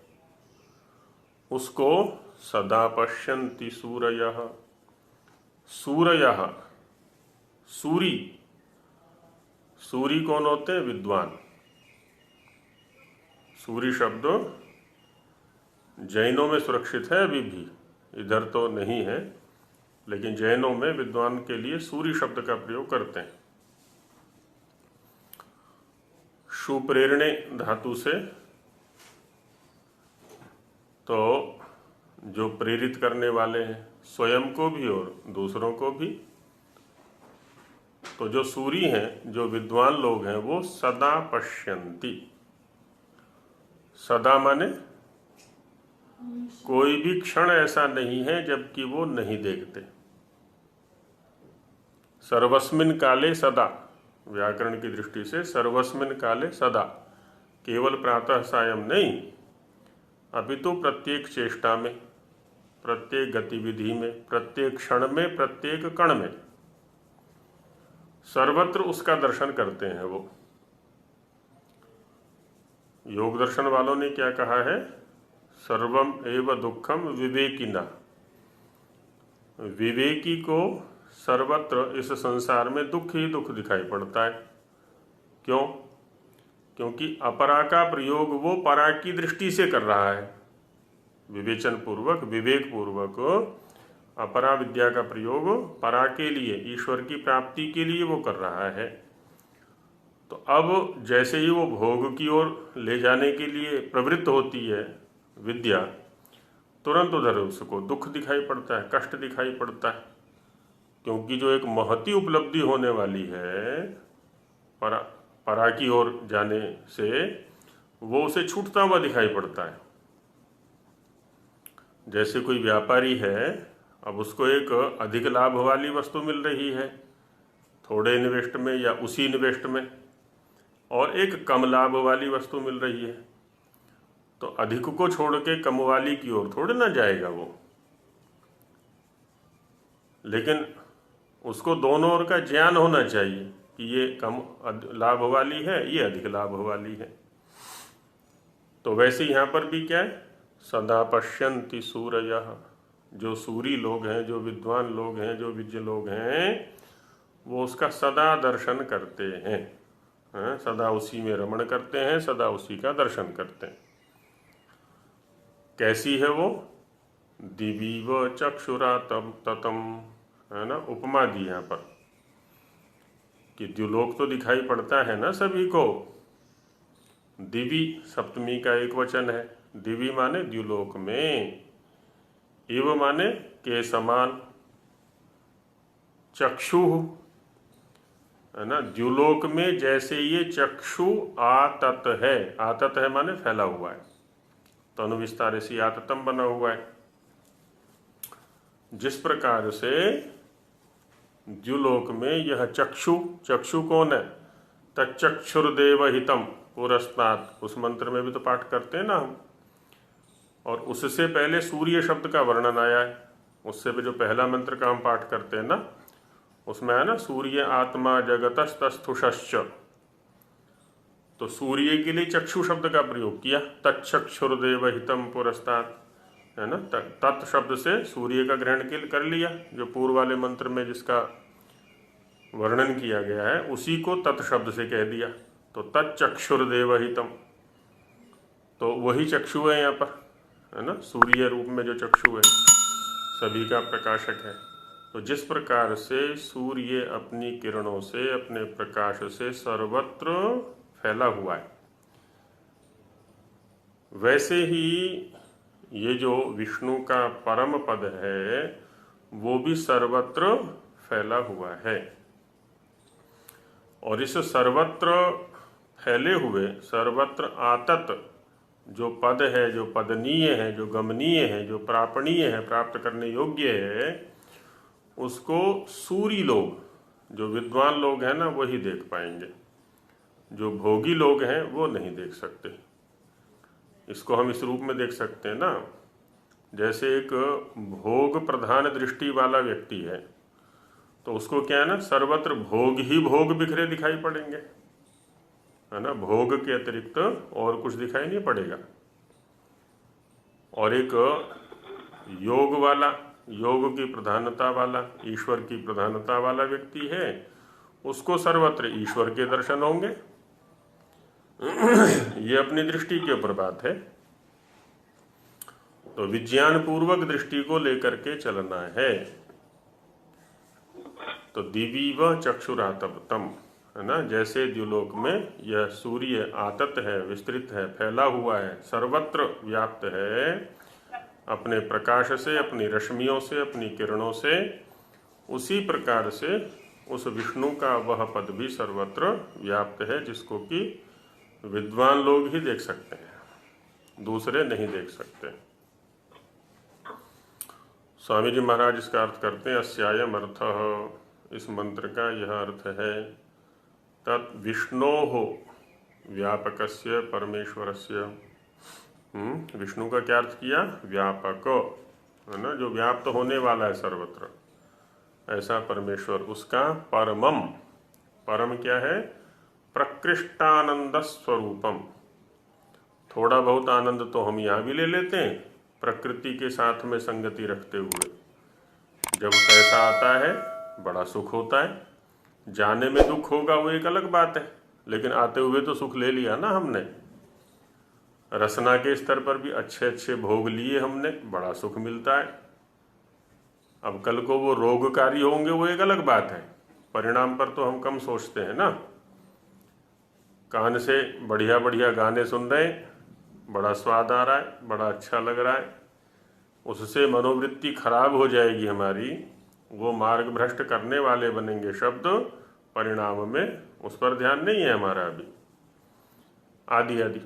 उसको सदा पश्यन्ति सूरयः। सूरयः, सूरी, सूरी कौन होते हैं? विद्वान। सूरी शब्द जैनों में सुरक्षित है, अभी भी, इधर तो नहीं है, लेकिन जैनों में विद्वान के लिए सूरी शब्द का प्रयोग करते हैं। सुप्रेरणे धातु से, तो जो प्रेरित करने वाले हैं स्वयं को भी और दूसरों को भी। तो जो सूरी हैं, जो विद्वान लोग हैं, वो सदा पश्यन्ति। सदा माने कोई भी क्षण ऐसा नहीं है जबकि वो नहीं देखते। सर्वस्मिन काले सदा, व्याकरण की दृष्टि से सर्वस्मिन काले सदा, केवल प्रातः सायं नहीं, अभी तो प्रत्येक चेष्टा में, प्रत्येक गतिविधि में, प्रत्येक क्षण में, प्रत्येक कण में, सर्वत्र उसका दर्शन करते हैं वो। योग दर्शन वालों ने क्या कहा है? सर्वम एव दुखम विवेकिना। विवेकी को सर्वत्र इस संसार में दुख ही दुख दिखाई पड़ता है। क्यों? क्योंकि अपरा का प्रयोग वो परा की दृष्टि से कर रहा है। विवेचन पूर्वक, विवेक पूर्वक अपरा विद्या का प्रयोग परा के लिए, ईश्वर की प्राप्ति के लिए वो कर रहा है। तो अब जैसे ही वो भोग की ओर ले जाने के लिए प्रवृत्त होती है विद्या, तुरंत उधर उसको दुख दिखाई पड़ता है, कष्ट दिखाई पड़ता है। क्योंकि जो एक महती उपलब्धि होने वाली है परा की ओर जाने से, वो उसे छूटता हुआ दिखाई पड़ता है। जैसे कोई व्यापारी है, अब उसको एक अधिक लाभ वाली वस्तु मिल रही है थोड़े इन्वेस्ट में या उसी इन्वेस्ट में, और एक कम लाभ वाली वस्तु मिल रही है, तो अधिक को छोड़ के कम वाली की ओर थोड़े ना जाएगा वो। लेकिन उसको दोनों ओर का ज्ञान होना चाहिए कि ये कम लाभ वाली है, ये अधिक लाभ वाली है। तो वैसे यहाँ पर भी क्या है? सदा पश्यन्ति सूरयः। जो सूरी लोग हैं, जो विद्वान लोग हैं, जो विज्ञ लोग हैं, वो उसका सदा दर्शन करते हैं, सदा उसी में रमण करते हैं, सदा उसी का दर्शन करते हैं। कैसी है वो? दिवीव चक्षुरा ततम, है ना, उपमा दी यहाँ पर कि द्युलोक तो दिखाई पड़ता है ना सभी को। दिवी सप्तमी का एक वचन है। दिवी माने द्युलोक में, इव माने के समान, चक्षु, है ना, द्युलोक में जैसे ये चक्षु आतत है। आतत है माने फैला हुआ है, तनु विस्तार से आततम बना हुआ है। जिस प्रकार से द्युलोक में यह चक्षु, चक्षु कौन है? तच्चक्षुर्देव हितम पुरस्तात्, उस मंत्र में भी तो पाठ करते हैं ना हम, और उससे पहले सूर्य शब्द का वर्णन आया है। उससे भी जो पहला मंत्र का हम पाठ करते हैं ना, उसमें है ना, सूर्य आत्मा जगतस्तस्थुषश्च, तो सूर्य के लिए चक्षु शब्द का प्रयोग किया। तच्चक्षुर्देव हितम पुरस्तात्, है ना, तत् शब्द से सूर्य का ग्रहण कर लिया, जो पूर्व वाले मंत्र में जिसका वर्णन किया गया है उसी को तत् शब्द से कह दिया। तो तच्चक्षुर्देव हितम, तो वही चक्षु है यहाँ पर, है ना, सूर्य रूप में जो चक्षु है, सभी का प्रकाशक है। तो जिस प्रकार से सूर्य अपनी किरणों से, अपने प्रकाश से सर्वत्र फैला हुआ है, वैसे ही ये जो विष्णु का परम पद है वो भी सर्वत्र फैला हुआ है। और इस सर्वत्र फैले हुए, सर्वत्र आतत जो पद है, जो पदनीय है, जो गमनीय है, जो प्रापणीय है, प्राप्त करने योग्य है, उसको सूरी लोग, जो विद्वान लोग हैं ना, वही देख पाएंगे। जो भोगी लोग हैं वो नहीं देख सकते। इसको हम इस रूप में देख सकते हैं ना, जैसे एक भोग प्रधान दृष्टि वाला व्यक्ति है तो उसको क्या है ना, सर्वत्र भोग ही भोग बिखरे दिखाई पड़ेंगे, है ना, भोग के अतिरिक्त और कुछ दिखाई नहीं पड़ेगा। और एक योग वाला, योग की प्रधानता वाला, ईश्वर की प्रधानता वाला व्यक्ति है, उसको सर्वत्र ईश्वर के दर्शन होंगे। ये अपनी दृष्टि के ऊपर बात है। तो विज्ञान पूर्वक दृष्टि को लेकर के चलना है। तो दिवी व चक्षुरातपतम, है ना, जैसे द्युलोक में यह सूर्य आतत है, विस्तृत है, फैला हुआ है, सर्वत्र व्याप्त है अपने प्रकाश से, अपनी रश्मियों से, अपनी किरणों से, उसी प्रकार से उस विष्णु का वह पद भी सर्वत्र व्याप्त है, जिसको कि विद्वान लोग ही देख सकते हैं, दूसरे नहीं देख सकते। स्वामी जी महाराज इसका अर्थ करते हैं, अस्यायम अर्थः, इस मंत्र का यह अर्थ है, तत् विष्णोः व्यापकस्य परमेश्वरस्य। विष्णु का क्या अर्थ किया? व्यापक, है ना, जो व्याप्त होने वाला है सर्वत्र, ऐसा परमेश्वर, उसका परमम, परम क्या है? प्रकृष्टानंद स्वरूपम। थोड़ा बहुत आनंद तो हम यहाँ भी ले लेते हैं, प्रकृति के साथ में संगति रखते हुए। जब पैसा आता है बड़ा सुख होता है, जाने में दुख होगा वो एक अलग बात है, लेकिन आते हुए तो सुख ले लिया ना हमने। रसना के स्तर पर भी अच्छे अच्छे भोग लिए हमने, बड़ा सुख मिलता है। अब कल को वो रोगकारी होंगे वो एक अलग बात है, परिणाम पर तो हम कम सोचते हैं ना। कान से बढ़िया बढ़िया गाने सुन रहे हैं, बड़ा स्वाद आ रहा है, बड़ा अच्छा लग रहा है, उससे मनोवृत्ति खराब हो जाएगी हमारी, वो मार्ग भ्रष्ट करने वाले बनेंगे शब्द, परिणाम में उस पर ध्यान नहीं है हमारा अभी, आदि आदि।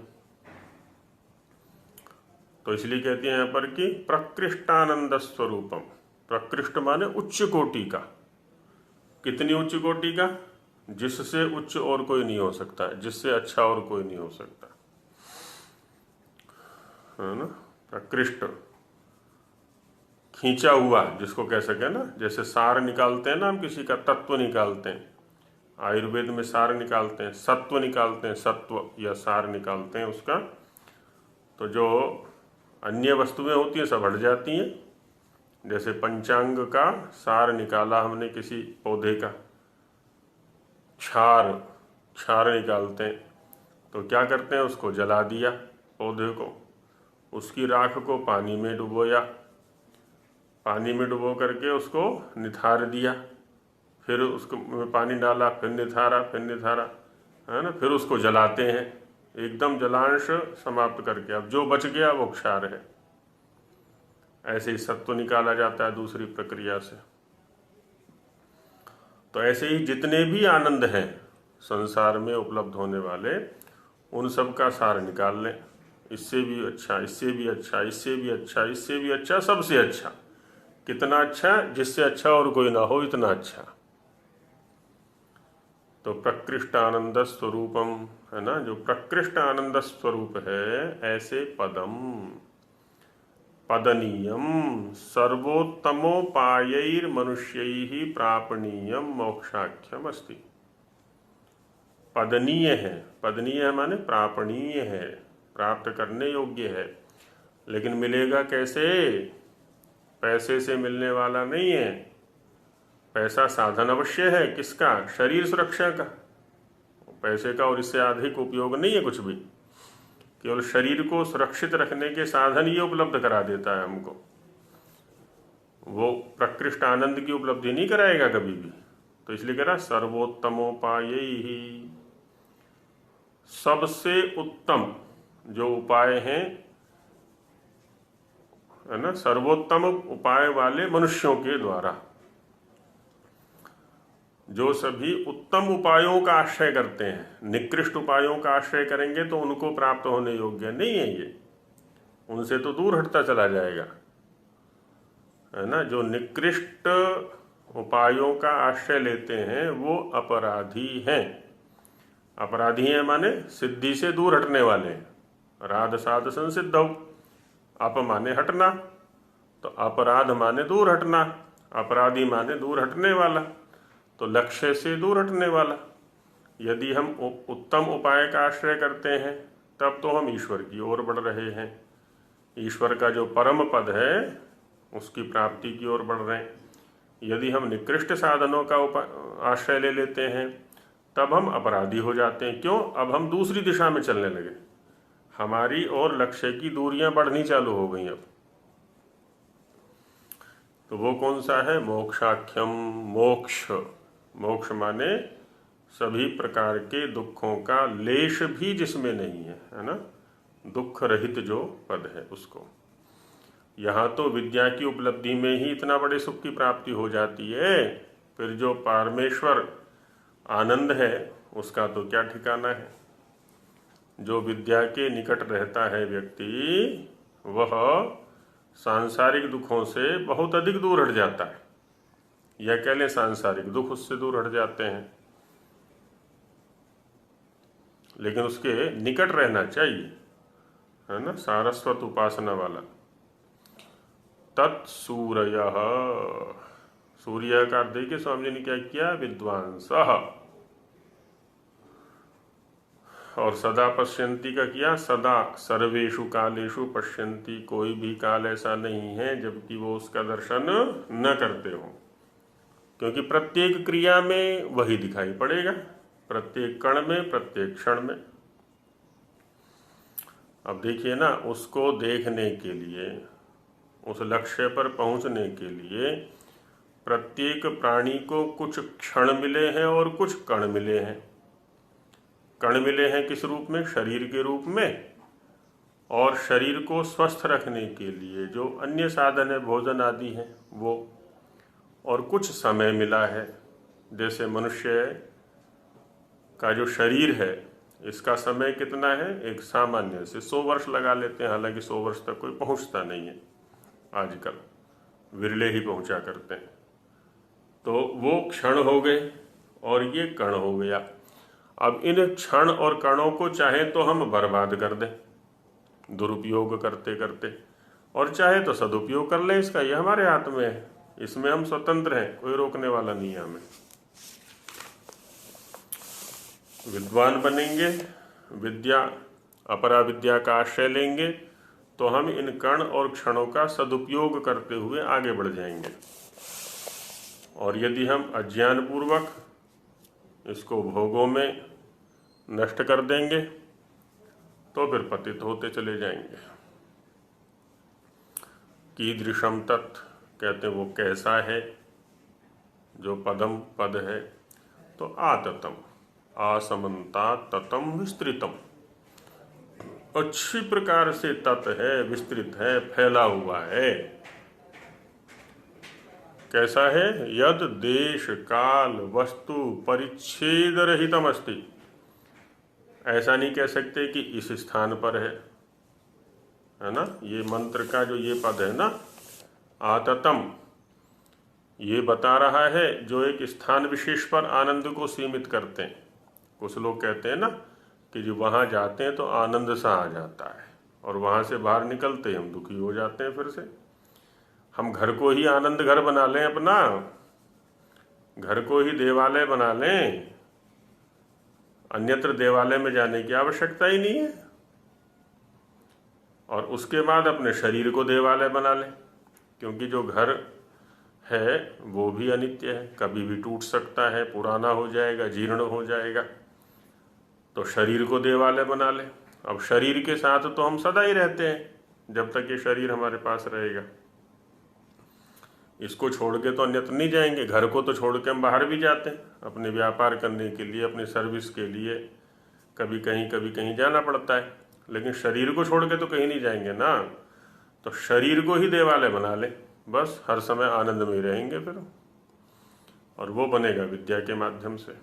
तो इसलिए कहते हैं यहाँ पर कि प्रकृष्टानंद स्वरूपम। प्रकृष्ट माने उच्च कोटि का। कितनी उच्च कोटि का? जिससे उच्च और कोई नहीं हो सकता, जिससे अच्छा और कोई नहीं हो सकता, है ना। प्रकृष्ट, खींचा हुआ, जिसको कह सके ना, जैसे सार निकालते हैं ना हम, किसी का तत्व निकालते हैं, आयुर्वेद में सार निकालते हैं, सत्व निकालते हैं, सत्व या सार निकालते हैं उसका, तो जो अन्य वस्तुएं होती हैं सब हट जाती हैं। जैसे पंचांग का सार निकाला हमने किसी पौधे का, क्षार निकालते हैं, तो क्या करते हैं, उसको जला दिया पौधे को, उसकी राख को पानी में डुबोया, पानी में डुबो करके उसको निथार दिया, फिर उसको में पानी डाला, फिर निथारा, है ना, फिर उसको जलाते हैं, एकदम जलांश समाप्त करके। अब जो बच गया वो क्षार है। ऐसे ही सत्व निकाला जाता है दूसरी प्रक्रिया से। तो ऐसे ही जितने भी आनंद हैं संसार में उपलब्ध होने वाले, उन सब का सार निकाल लें। इससे भी अच्छा, इससे भी अच्छा, इससे भी अच्छा, इससे भी अच्छा, सबसे अच्छा। कितना अच्छा? जिससे अच्छा और कोई ना हो, इतना अच्छा। तो प्रकृष्ट आनंद स्वरूपम, है ना, जो प्रकृष्ट आनंद स्वरूप है, ऐसे पदम, पदनीयम सर्वोत्तमोपायैर मनुष्यैहि प्रापणीयम मोक्षाख्यम अस्ति। पदनीय है, पदनीय माने प्रापणीय है, प्राप्त करने योग्य है। लेकिन मिलेगा कैसे? पैसे से मिलने वाला नहीं है। पैसा साधन अवश्य है, किसका? शरीर सुरक्षा का। पैसे का और इससे अधिक उपयोग नहीं है कुछ भी। केवल शरीर को सुरक्षित रखने के साधन ये उपलब्ध करा देता है हमको। वो प्रकृष्ट आनंद की उपलब्धि नहीं कराएगा कभी भी। तो इसलिए कह रहा सर्वोत्तमोपाय ही, सबसे उत्तम जो उपाय हैं, है ना, सर्वोत्तम उपाय वाले मनुष्यों के द्वारा, जो सभी उत्तम उपायों का आश्रय करते हैं। निकृष्ट उपायों का आश्रय करेंगे तो उनको प्राप्त होने योग्य नहीं है ये, उनसे तो दूर हटता चला जाएगा, है ना। जो निकृष्ट उपायों का आश्रय लेते हैं वो अपराधी हैं। अपराधी हैं माने सिद्धि से दूर हटने वाले हैं। राध साध संसिद्धौ। अप माने हटना, तो अपराध माने दूर हटना, अपराधी माने दूर हटने वाला, तो लक्ष्य से दूर हटने वाला। यदि हम उत्तम उपाय का आश्रय करते हैं तब तो हम ईश्वर की ओर बढ़ रहे हैं, ईश्वर का जो परम पद है उसकी प्राप्ति की ओर बढ़ रहे हैं। यदि हम निकृष्ट साधनों का आश्रय ले लेते हैं तब हम अपराधी हो जाते हैं। क्यों? अब हम दूसरी दिशा में चलने लगे, हमारी और लक्ष्य की दूरियां बढ़नी चालू हो गई। अब तो वो कौन सा है? मोक्षाख्यम, मोक्ष। मोक्ष माने सभी प्रकार के दुखों का लेश भी जिसमें नहीं है ना, दुख रहित जो पद है उसको। यहाँ तो विद्या की उपलब्धि में ही इतना बड़े सुख की प्राप्ति हो जाती है, फिर जो परमेश्वर आनंद है उसका तो क्या ठिकाना है। जो विद्या के निकट रहता है व्यक्ति, वह सांसारिक दुखों से बहुत अधिक दूर हट जाता है, या कह लें सांसारिक दुख उससे दूर हट जाते हैं, लेकिन उसके निकट रहना चाहिए, है ना। सारस्वत उपासना वाला। तत्सूर्य, सूर्य का देखिए स्वामी जी ने क्या किया? विद्वांस। और सदा पश्यंती का किया? सदा सर्वेषु कालेषु पश्यंती। कोई भी काल ऐसा नहीं है जबकि वो उसका दर्शन न करते हो, क्योंकि प्रत्येक क्रिया में वही दिखाई पड़ेगा, प्रत्येक कण में, प्रत्येक क्षण में। अब देखिए ना, उसको देखने के लिए, उस लक्ष्य पर पहुंचने के लिए प्रत्येक प्राणी को कुछ क्षण मिले हैं और कुछ कण मिले हैं। कण मिले हैं किस रूप में? शरीर के रूप में। और शरीर को स्वस्थ रखने के लिए जो अन्य साधन है, भोजन आदि है वो। और कुछ समय मिला है, जैसे मनुष्य का जो शरीर है इसका समय कितना है? एक सामान्य से 100 वर्ष लगा लेते हैं, हालांकि 100 वर्ष तक कोई पहुंचता नहीं है, आजकल विरले ही पहुंचा करते हैं। तो वो क्षण हो गए और ये कण हो गया। अब इन क्षण और कणों को चाहे तो हम बर्बाद कर दें दुरुपयोग करते करते, और चाहे तो सदुपयोग कर लें इसका, ये हमारे हाथ में है, इसमें हम स्वतंत्र हैं, कोई रोकने वाला नहीं है हमें। विद्वान बनेंगे, विद्या अपरा विद्या का आश्रय लेंगे तो हम इन कण और क्षणों का सदुपयोग करते हुए आगे बढ़ जाएंगे। और यदि हम अज्ञान पूर्वक इसको भोगों में नष्ट कर देंगे तो फिर पतित होते चले जाएंगे। कीदृशम तत्, कहते हैं वो कैसा है जो पदम पद है, तो आततम, आसमंता ततम विस्तृतम, अच्छी प्रकार से तत् है, विस्तृत है, फैला हुआ है। कैसा है? यद देश काल वस्तु परिच्छेद रहितम अस्ति। ऐसा नहीं कह सकते कि इस स्थान पर है ना। ये मंत्र का जो ये पद है ना, आततम, ये बता रहा है जो एक स्थान विशेष पर आनंद को सीमित करते हैं। कुछ लोग कहते हैं ना कि जो वहाँ जाते हैं तो आनंद सा आ जाता है, और वहाँ से बाहर निकलते ही हम दुखी हो जाते हैं। फिर से हम घर को ही आनंद घर बना लें, अपना घर को ही देवालय बना लें, अन्यत्र देवालय में जाने की आवश्यकता ही नहीं है। और उसके बाद अपने शरीर को देवालय बना लें, क्योंकि जो घर है वो भी अनित्य है, कभी भी टूट सकता है, पुराना हो जाएगा, जीर्ण हो जाएगा। तो शरीर को देवालय बना लें। अब शरीर के साथ तो हम सदा ही रहते हैं जब तक ये शरीर हमारे पास रहेगा। इसको छोड़ के तो अन्यत्र नहीं जाएंगे। घर को तो छोड़ के हम बाहर भी जाते हैं, अपने व्यापार करने के लिए, अपनी सर्विस के लिए, कभी कहीं जाना पड़ता है, लेकिन शरीर को छोड़ के तो कहीं नहीं जाएंगे ना। तो शरीर को ही देवालय बना लें, बस हर समय आनंद में रहेंगे फिर, और वो बनेगा विद्या के माध्यम से।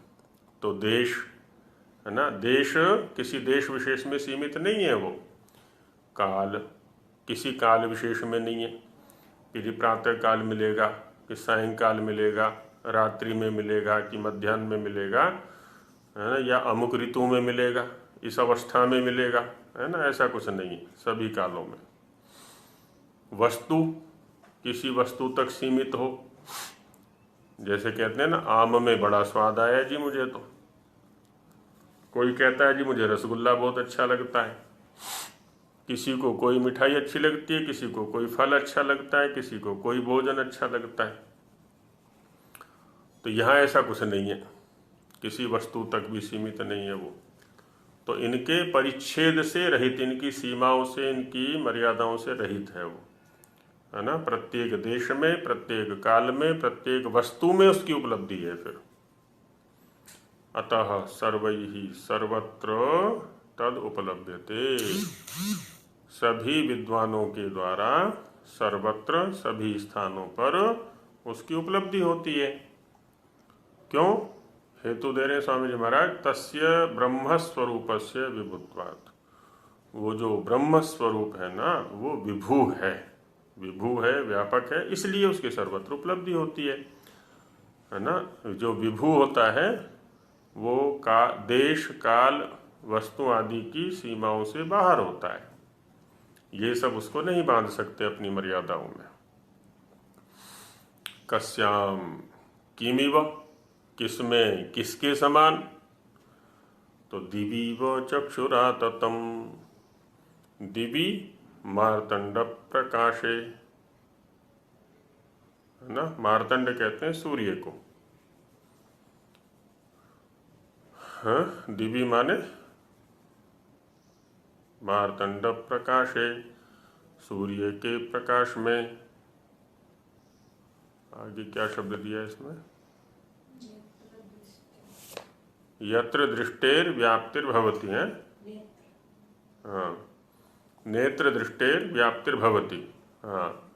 तो देश है ना, देश किसी देश विशेष में सीमित नहीं है, वो काल किसी काल विशेष में नहीं है कि प्रातः काल मिलेगा, कि सायंकाल मिलेगा, रात्रि में मिलेगा, कि मध्याह्न में मिलेगा, है ना, या अमुक ऋतु में मिलेगा, इस अवस्था में मिलेगा, है ना, ऐसा कुछ नहीं, सभी कालों में। वस्तु किसी वस्तु तक सीमित हो, जैसे कहते हैं ना, आम में बड़ा स्वाद आया जी मुझे तो, कोई कहता है जी मुझे रसगुल्ला बहुत अच्छा लगता है, किसी को कोई मिठाई अच्छी लगती है, किसी को कोई फल अच्छा लगता है, किसी को कोई भोजन अच्छा लगता है। तो यहाँ ऐसा कुछ नहीं है, किसी वस्तु तक भी सीमित नहीं है वो। तो इनके परिच्छेद से रहित, इनकी सीमाओं से, इनकी मर्यादाओं से रहित है वो, है ना। प्रत्येक देश में, प्रत्येक काल में, प्रत्येक वस्तु में उसकी उपलब्धि है फिर। अतः सर्वैहि सर्वत्र तद उपलभ्यते, सभी विद्वानों के द्वारा सर्वत्र, सभी स्थानों पर उसकी उपलब्धि होती है। क्यों? हेतु दे रहे स्वामी जी महाराज, तस्य ब्रह्म स्वरूपस्य विभुत्वात्, वो जो ब्रह्म स्वरूप है ना वो विभु है, विभु है, व्यापक है, इसलिए उसकी सर्वत्र उपलब्धि होती है ना। जो विभु होता है वो देश काल वस्तु आदि की सीमाओं से बाहर होता है, ये सब उसको नहीं बांध सकते अपनी मर्यादाओं में। कस्याम किमिव, किसमें, किसके समान? तो दिवीव चक्षुराततम, दिवी मार्तंड प्रकाशे, है ना। मार्तंड कहते हैं सूर्य को, हाँ, दिवी माने मार्तंड प्रकाशे, सूर्य के प्रकाश में। आगे क्या शब्द दिया इसमें? यत्र दृष्टेर व्याप्तिर्भवति है, हाँ, नेत्र दृष्टेर व्याप्तिर्भवति, हाँ,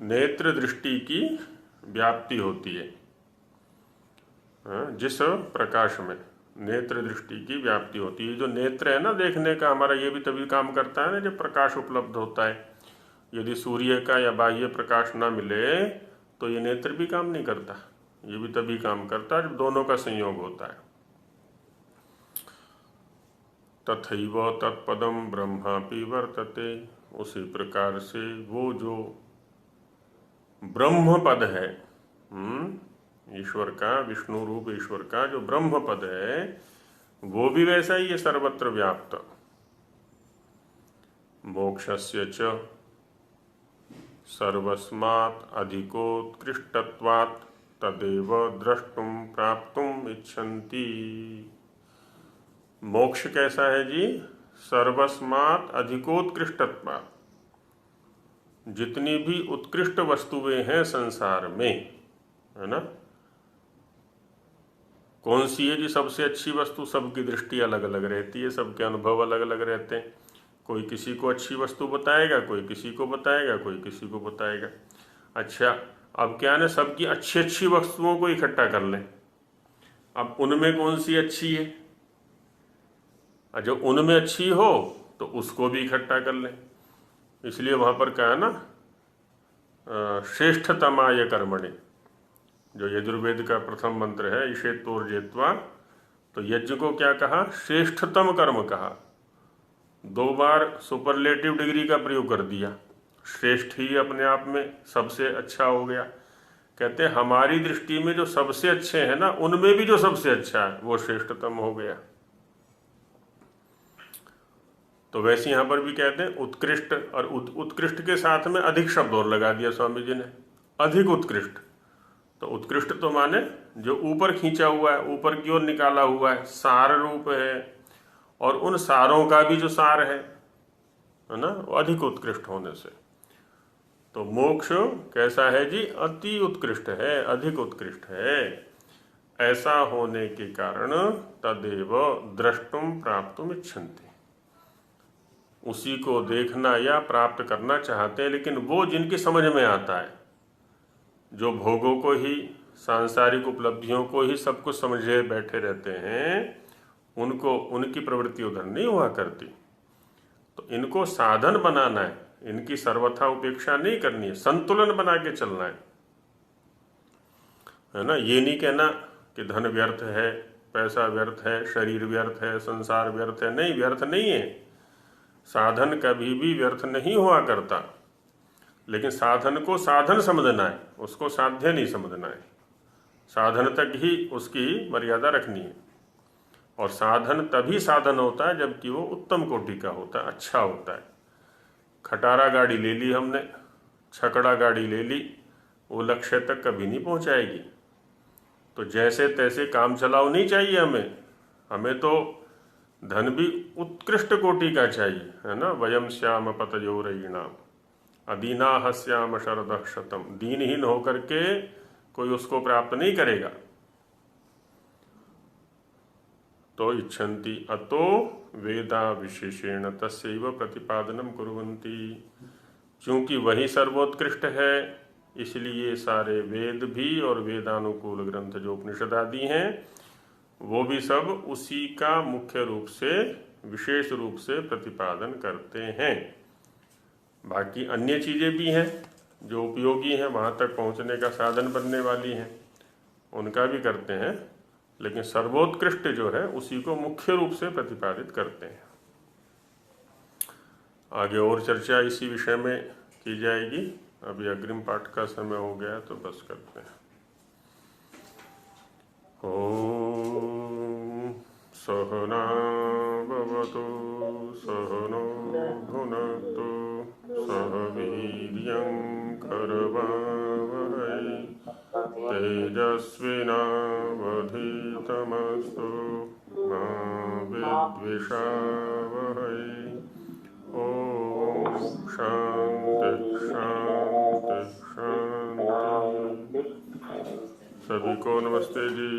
नेत्र दृष्टि की व्याप्ति होती है, हाँ, जिस प्रकाश में नेत्र दृष्टि की व्याप्ति होती है। जो नेत्र है ना देखने का हमारा, ये भी तभी काम करता है ना जब प्रकाश उपलब्ध होता है। यदि सूर्य का या बाह्य प्रकाश ना मिले तो ये नेत्र भी काम नहीं करता, ये भी तभी काम करता है जब दोनों का संयोग होता है। तथैव तत्पदम ब्रह्मापि वर्तते, उसी प्रकार से वो जो ब्रह्म पद है, ईश्वर का, विष्णु रूप ईश्वर का जो ब्रह्म पद है वो भी वैसा ही है, सर्वत्र व्याप्त। मोक्षस्य च सर्वस्मात् अधिकोत्कृष्टत्वात् तदेव द्रष्टुम प्राप्तुम इच्छन्ति। मोक्ष कैसा है जी? सर्वस्मात् अधिकोत्कृष्टत्वात्, जितनी भी उत्कृष्ट वस्तुएं हैं संसार में, है ना, कौन सी है जी सबसे अच्छी वस्तु? सबकी दृष्टि अलग अलग रहती है, सबके अनुभव अलग अलग रहते हैं। कोई किसी को अच्छी वस्तु बताएगा, कोई किसी को बताएगा, कोई किसी को बताएगा। अच्छा, अब क्या है, सबकी अच्छी अच्छी वस्तुओं को इकट्ठा कर लें, अब उनमें कौन सी अच्छी है? जो उनमें अच्छी हो तो उसको भी इकट्ठा कर लें। इसलिए वहाँ पर क्या है ना, श्रेष्ठतमाय कर्मणि, जो यजुर्वेद का प्रथम मंत्र है, ईशेत्तोर्जेत्वा, तो यज्ञ को क्या कहा? श्रेष्ठतम कर्म कहा। 2 बार सुपरलेटिव डिग्री का प्रयोग कर दिया, श्रेष्ठ ही अपने आप में सबसे अच्छा हो गया। कहते हैं हमारी दृष्टि में जो सबसे अच्छे हैं ना, उनमें भी जो सबसे अच्छा है वो श्रेष्ठतम हो गया। तो वैसे यहाँ पर भी कहते हैं उत्कृष्ट, और उत्कृष्ट के साथ में अधिक शब्द और लगा दिया स्वामी जी ने, अधिक उत्कृष्ट। तो उत्कृष्ट तो माने जो ऊपर खींचा हुआ है, ऊपर की ओर निकाला हुआ है, सार रूप है, और उन सारों का भी जो सार है ना, वो अधिक उत्कृष्ट होने से। तो मोक्ष कैसा है जी? अति उत्कृष्ट है, अधिक उत्कृष्ट है। ऐसा होने के कारण तदेव द्रष्टुम प्राप्तुम इच्छन्ति, उसी को देखना या प्राप्त करना चाहते हैं। लेकिन वो जिनकी समझ में आता है, जो भोगों को ही, सांसारिक उपलब्धियों को ही सब कुछ समझे बैठे रहते हैं, उनको उनकी प्रवृत्ति उधर नहीं हुआ करती। तो इनको साधन बनाना है, इनकी सर्वथा उपेक्षा नहीं करनी है, संतुलन बना के चलना है ना। ये नहीं कहना कि धन व्यर्थ है, पैसा व्यर्थ है, शरीर व्यर्थ है, संसार व्यर्थ है। नहीं, व्यर्थ नहीं है, साधन कभी भी व्यर्थ नहीं हुआ करता, लेकिन साधन को साधन समझना है, उसको साध्य नहीं समझना है। साधन तक ही उसकी मर्यादा रखनी है। और साधन तभी साधन होता है जबकि वो उत्तम कोटि का होता है, अच्छा होता है। खटारा गाड़ी ले ली हमने, छकड़ा गाड़ी ले ली, वो लक्ष्य तक कभी नहीं पहुंचाएगी। तो जैसे तैसे काम चलाओ नहीं चाहिए हमें। हमें तो धन भी उत्कृष्ट कोटि का चाहिए, है ना। वयम श्याम पतयोरयिणाम अदीना श्याम शरदः शतम। दीनहीन होकर के कोई उसको प्राप्त नहीं करेगा। तो इच्छन्ति अतो वेदा विशेषेण तस्यैव प्रतिपादनम कुर्वन्ति। चूंकि वही सर्वोत्कृष्ट है, इसलिए सारे वेद भी और वेदानुकूल ग्रंथ जो उपनिषद आदि हैं वो भी सब उसी का मुख्य रूप से, विशेष रूप से प्रतिपादन करते हैं। बाकी अन्य चीज़ें भी हैं जो उपयोगी हैं, वहाँ तक पहुँचने का साधन बनने वाली हैं, उनका भी करते हैं, लेकिन सर्वोत्कृष्ट जो है उसी को मुख्य रूप से प्रतिपादित करते हैं। आगे और चर्चा इसी विषय में की जाएगी। अभी अग्रिम पाठ का समय हो गया तो बस करते हैं। ओम सहना भवतु सहनो भुनक्तु सह वीर्यं करवावहै तेजस्विनावधीतमस्तु मा विद्विषावहै। ओम शांति शांति शांति। सभी को नमस्ते जी।